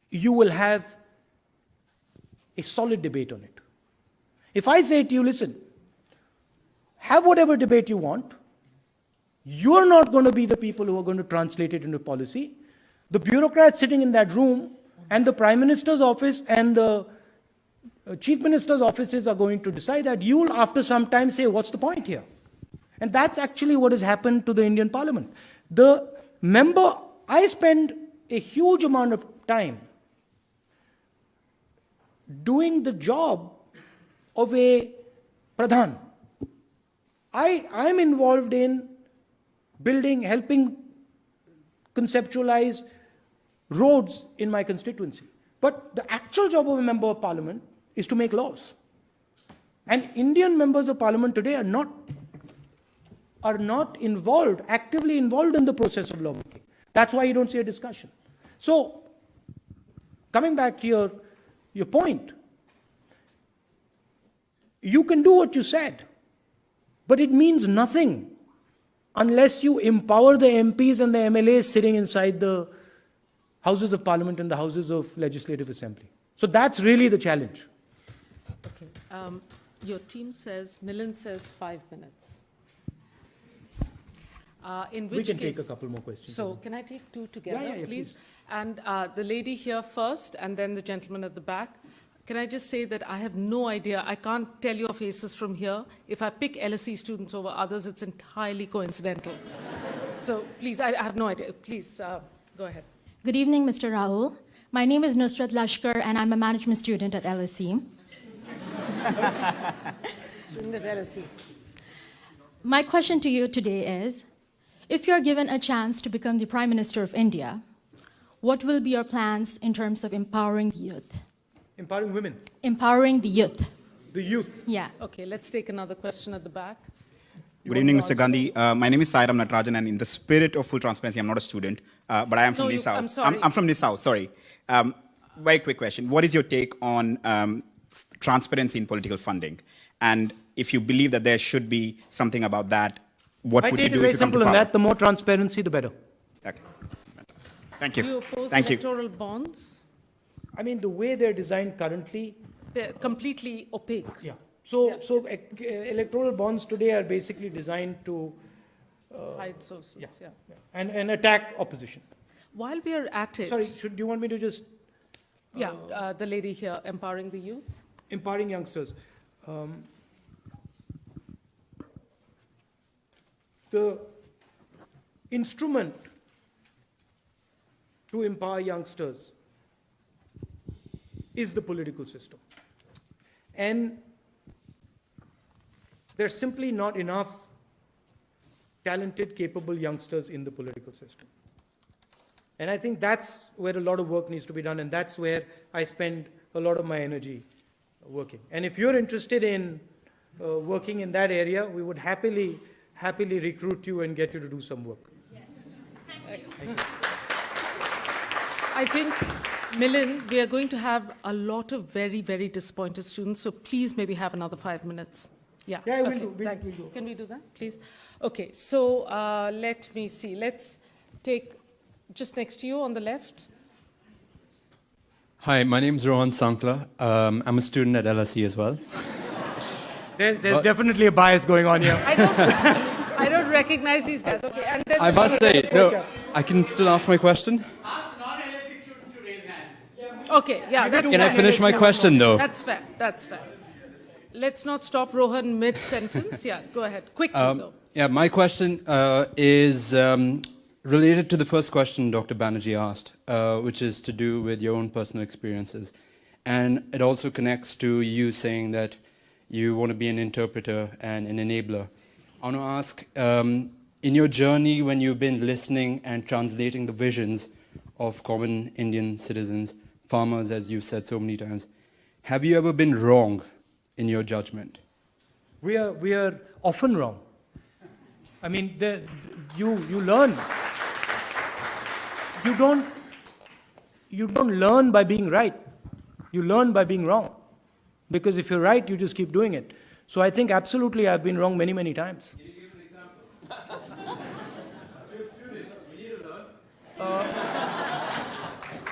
you will have a solid debate on it. If I say to you, listen, have whatever debate you want, you're not going to be the people who are going to translate it into policy. The bureaucrats sitting in that room and the Prime Minister's office and the Chief Minister's offices are going to decide that. You'll after some time say, what's the point here? And that's actually what has happened to the Indian Parliament. I spend a huge amount of time doing the job of a Pradhan. I'm involved in helping conceptualize roads in my constituency. But the actual job of a member of Parliament is to make laws. And Indian members of Parliament today are not actively involved in the process of lawmaking. That's why you don't see a discussion. So, coming back to your point, you can do what you said, but it means nothing unless you empower the MPs and the MLAs sitting inside the Houses of Parliament and the Houses of Legislative Assembly. So that's really the challenge. Okay. Your team says, Milind says 5 minutes. In We which can case, take a couple more questions. So can I take two together, yeah, please? please. And the lady here first, and then the gentleman at the back. Can I just say that I have no idea, I can't tell your faces from here. If I pick LSE students over others, it's entirely coincidental. So please, I have no idea. Please, go ahead. Good evening, Mr. Rahul. My name is Nusrat Lashkar, and I'm a management student at LSE. Student at LSE. My question to you today is, if you're given a chance to become the Prime Minister of India, what will be your plans in terms of empowering the youth? Empowering women, Empowering the youth. the youth. Yeah. Okay, let's take another question at the back. Good evening, Mr. Gandhi. My name is Sairam Natarajan, and in the spirit of full transparency, I'm not a student, but I am from No, the you- South. I'm sorry. I'm from the South, sorry. Very quick question. What is your take on transparency in political funding? And if you believe that there should be something about that, what My would you take do is if very you come to simple on power? that. The more transparency, the better. Okay. Thank Do you you. oppose Thank you. electoral bonds? I mean, the way they're designed currently, They're completely opaque. yeah. So, Yeah. so electoral bonds today are basically designed to Hide sources, yeah. and attack opposition. While we are at it, Sorry, do you want me to just the lady here, empowering the youth. empowering youngsters? The instrument to empower youngsters is the political system. And there's simply not enough talented, capable youngsters in the political system. And I think that's where a lot of work needs to be done, and that's where I spend a lot of my energy working. And if you're interested in working in that area, we would happily recruit you and get you to do some work. I think, Milind, we are going to have a lot of very, very disappointed students, so please maybe have another 5 minutes. Yeah, Yeah, we'll okay, do, we'll thank you. do. Can we do that, please? Okay, so let me see. Let's take just next to you on the left. Hi, my name is Rohan Sankla. I'm a student at LSE as well. There's definitely a bias going on here. I don't recognize these guys. Okay, and then I must say, no, I can still ask my question. Okay, yeah, that's Can I fair. finish my question, though? That's fair. That's fair. Let's not stop Rohan mid-sentence. Yeah, go ahead. Quickly, though. Yeah, my question is related to the first question Dr. Banerjee asked, which is to do with your own personal experiences. And it also connects to you saying that you want to be an interpreter and an enabler. I want to ask, in your journey when you've been listening and translating the visions of common Indian citizens, farmers, as you've said so many times, have you ever been wrong in your judgment? We are often wrong. I mean, you learn. You don't learn by being right. You learn by being wrong. Because if you're right, you just keep doing it. So I think absolutely I've been wrong many, many times. Can you give an example? You're a student. We need to learn.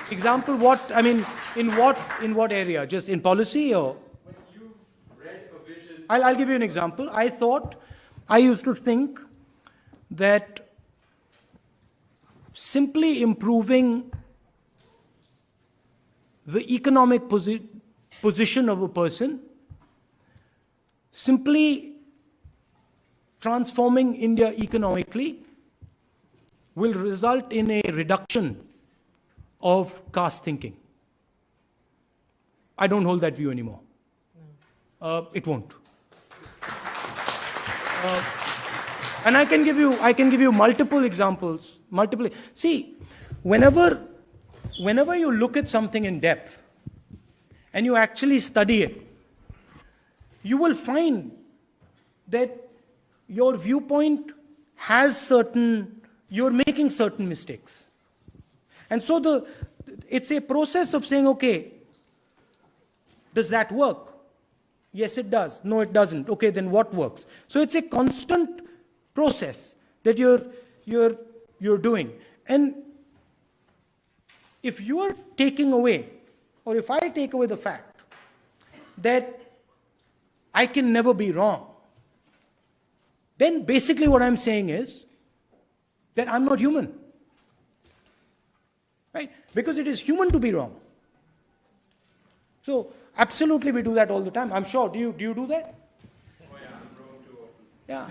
Example what? I mean, in what area? Just in policy or? When you've read a vision. I'll give you an example. I used to think that simply improving the economic position of a person, simply transforming India economically, will result in a reduction of caste thinking. I don't hold that view anymore. It won't. And I can give you multiple examples. See, whenever you look at something in depth and you actually study it, you will find that your viewpoint has you're making certain mistakes. And so it's a process of saying, okay, does that work? Yes, it does. No, it doesn't. Okay, then what works? So it's a constant process that you're doing. And if you are taking away, or if I take away the fact that I can never be wrong, then basically what I'm saying is, then I'm not human. Right? Because it is human to be wrong. So absolutely we do that all the time. I'm sure. Do you do that? Oh yeah, I'm wrong too often.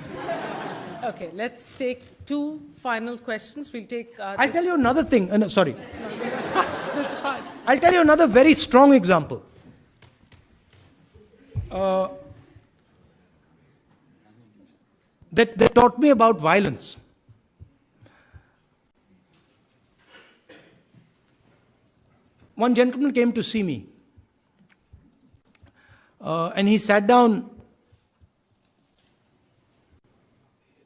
Yeah. Okay, let's take two final questions. We'll take... I'll tell you another thing. No, sorry. That's fine. I'll tell you another very strong example. That taught me about violence. One gentleman came to see me, and he sat down.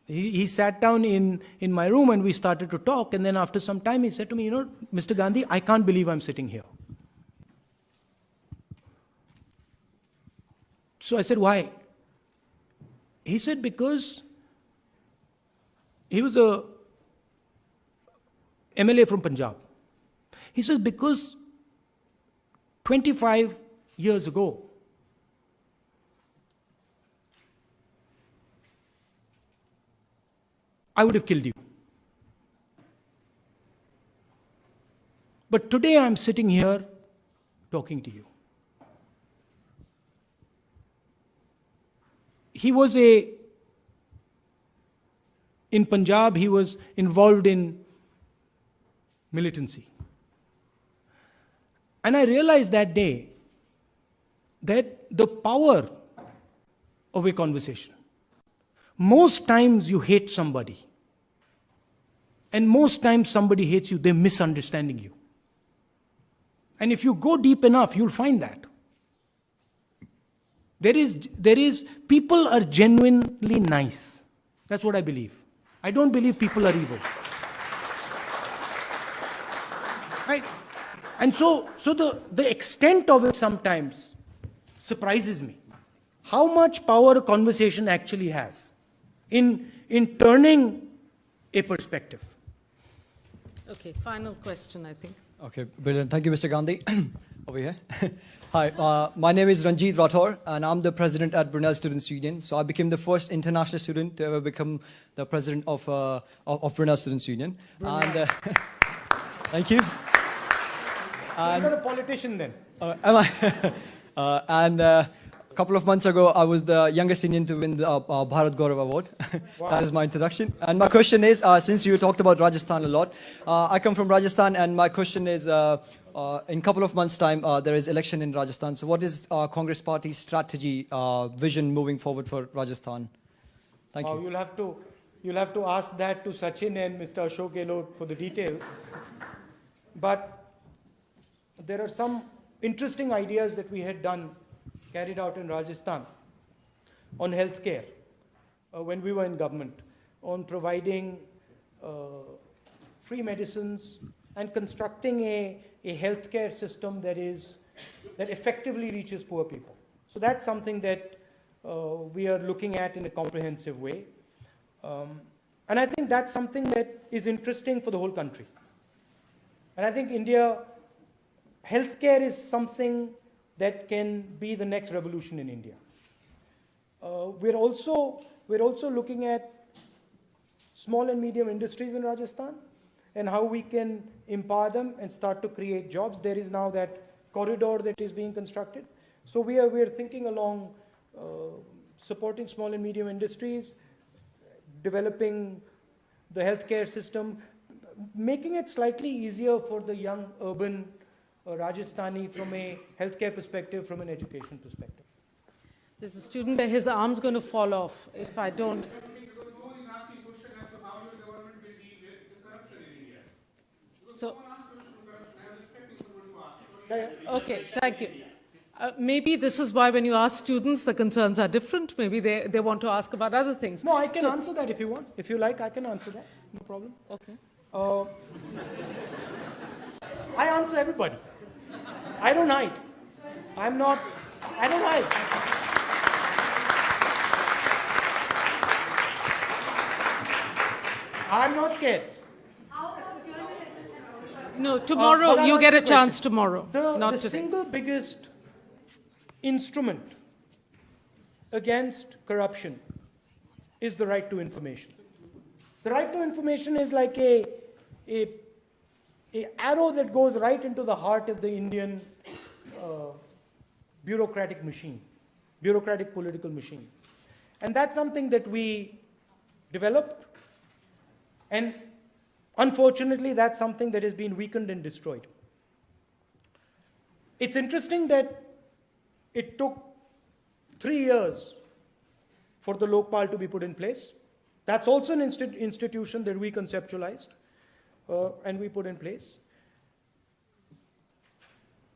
He sat down in my room, and we started to talk. And then after some time, he said to me, Mr. Gandhi, I can't believe I'm sitting here. So I said, why? He said, because he was a MLA from Punjab. He says, because 25 years ago, I would have killed you. But today I'm sitting here talking to you. He was in Punjab, he was involved in militancy. And I realized that day that the power of a conversation. Most times you hate somebody. And most times somebody hates you, they're misunderstanding you. And if you go deep enough, you'll find that. There is, people are genuinely nice. That's what I believe. I don't believe people are evil. Right? And so the extent of it sometimes surprises me. How much power a conversation actually has in turning a perspective. Okay, final question, I think. Okay, brilliant. Thank you, Mr. Gandhi. Over here. Hi, my name is Ranjit Rathore, and I'm the president at Brunel Students Union. So I became the first international student to ever become the president of Brunel Students Union. And thank you. You're not a politician then. Am I? And a couple of months ago, I was the youngest Indian to win the Bharat Gaurav Award. Wow. That is my introduction. And my question is, since you talked about Rajasthan a lot, I come from Rajasthan, and my question is, in a couple of months' time, there is election in Rajasthan. So what is Congress Party's strategy, vision moving forward for Rajasthan? Thank you. You'll have to ask that to Sachin and Mr. Ashok Gehlot for the details. But there are some interesting ideas that we had carried out in Rajasthan on healthcare when we were in government, on providing free medicines and constructing a healthcare system that effectively reaches poor people. So that's something that we are looking at in a comprehensive way. And I think that's something that is interesting for the whole country. And I think healthcare is something that can be the next revolution in India. We're also looking at small and medium industries in Rajasthan and how we can empower them and start to create jobs. There is now that corridor that is being constructed. So we are thinking along supporting small and medium industries, developing the healthcare system, making it slightly easier for the young urban Rajasthani from a healthcare perspective, from an education perspective. There's a student there, his arm's going to fall off if I don't. So, okay, thank you. Maybe this is why when you ask students, the concerns are different. Maybe they want to ask about other things. No, I can answer that if you want. If you like, I can answer that. No problem. Okay. I answer everybody. I don't hide. I don't hide. I'm not scared. No, tomorrow, you get a chance tomorrow, not the today. single biggest instrument against corruption is the right to information. The right to information is like a arrow that goes right into the heart of the Indian bureaucratic machine, bureaucratic political machine. And that's something that we developed. And unfortunately, that's something that has been weakened and destroyed. It's interesting that it took 3 years for the Lokpal to be put in place. That's also an institution that we conceptualized and we put in place.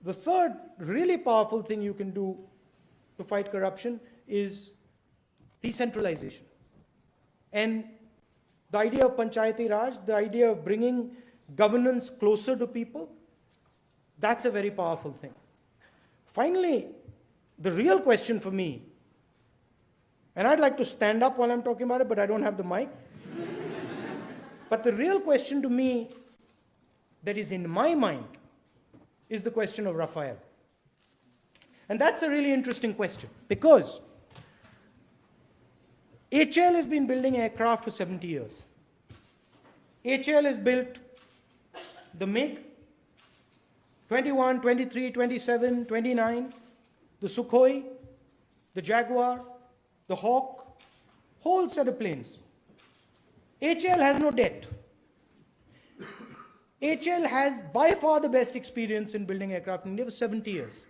The third really powerful thing you can do to fight corruption is decentralization. And the idea of Panchayati Raj, the idea of bringing governance closer to people, that's a very powerful thing. Finally, the real question for me, and I'd like to stand up while I'm talking about it, but I don't have the mic. But the real question to me that is in my mind is the question of Rafael. And that's a really interesting question because HAL has been building aircraft for 70 years. HAL has built the MiG, 21, 23, 27, 29, the Sukhoi, the Jaguar, the Hawk, whole set of planes. HAL has no debt. HAL has by far the best experience in building aircraft in India for 70 years.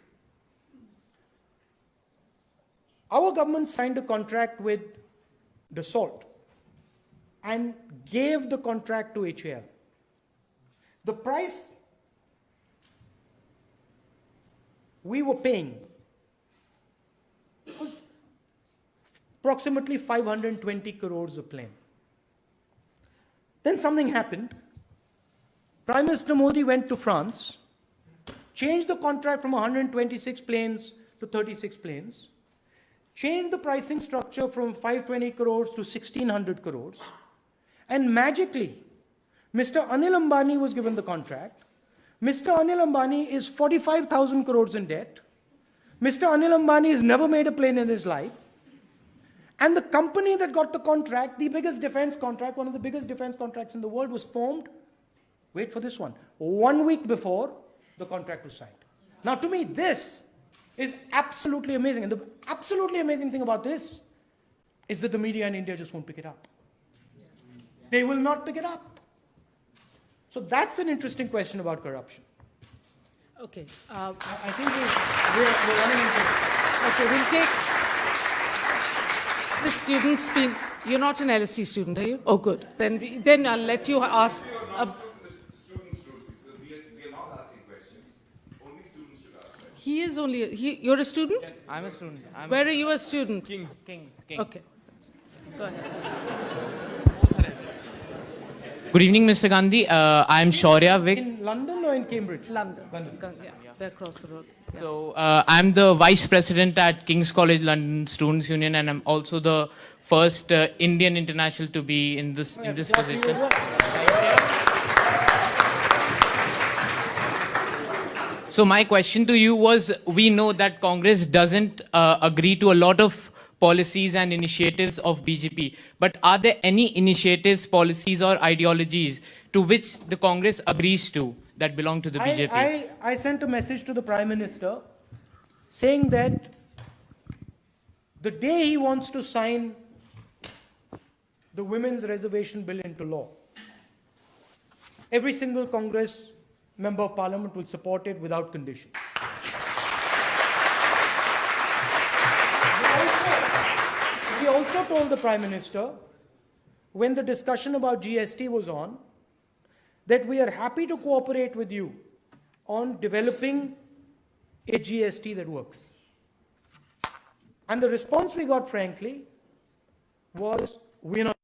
Our government signed a contract with Dassault and gave the contract to HAL. The price we were paying was approximately 520 crores a plane. Then something happened. Prime Minister Modi went to France, changed the contract from 126 planes to 36 planes, changed the pricing structure from 520 crores to 1600 crores, and magically, Mr. Anil Ambani was given the contract. Mr. Anil Ambani is 45,000 crores in debt. Mr. Anil Ambani has never made a plane in his life. And the company that got the contract, the biggest defense contract, one of the biggest defense contracts in the world, was formed, wait for this one, 1 week before the contract was signed. Now, to me, this is absolutely amazing. And the absolutely amazing thing about this is that the media in India just won't pick it up. They will not pick it up. So that's an interesting question about corruption. Okay. I think we're running into it. Okay, we'll take the students. You're not an LSE student, are you? Oh, good. Then I'll let you ask. He is only. You're a student? Yes, I'm a student. Where are you a student? King's. Okay. Go ahead. Good evening, Mr. Gandhi. I'm Shaurya Vik. In London or in Cambridge? London. Yeah, they're across the road. Yeah. So I'm the Vice President at King's College London Students' Union, and I'm also the first Indian international to be in this position. So my question to you was, we know that Congress doesn't agree to a lot of policies and initiatives of BJP, but are there any initiatives, policies or ideologies to which the Congress agrees to that belong to the BJP? I sent a message to the Prime Minister saying that the day he wants to sign the Women's Reservation Bill into law, every single Congress member of Parliament will support it without condition. We also told the Prime Minister, when the discussion about GST was on, that we are happy to cooperate with you on developing a GST that works. And the response we got, frankly, was, we're not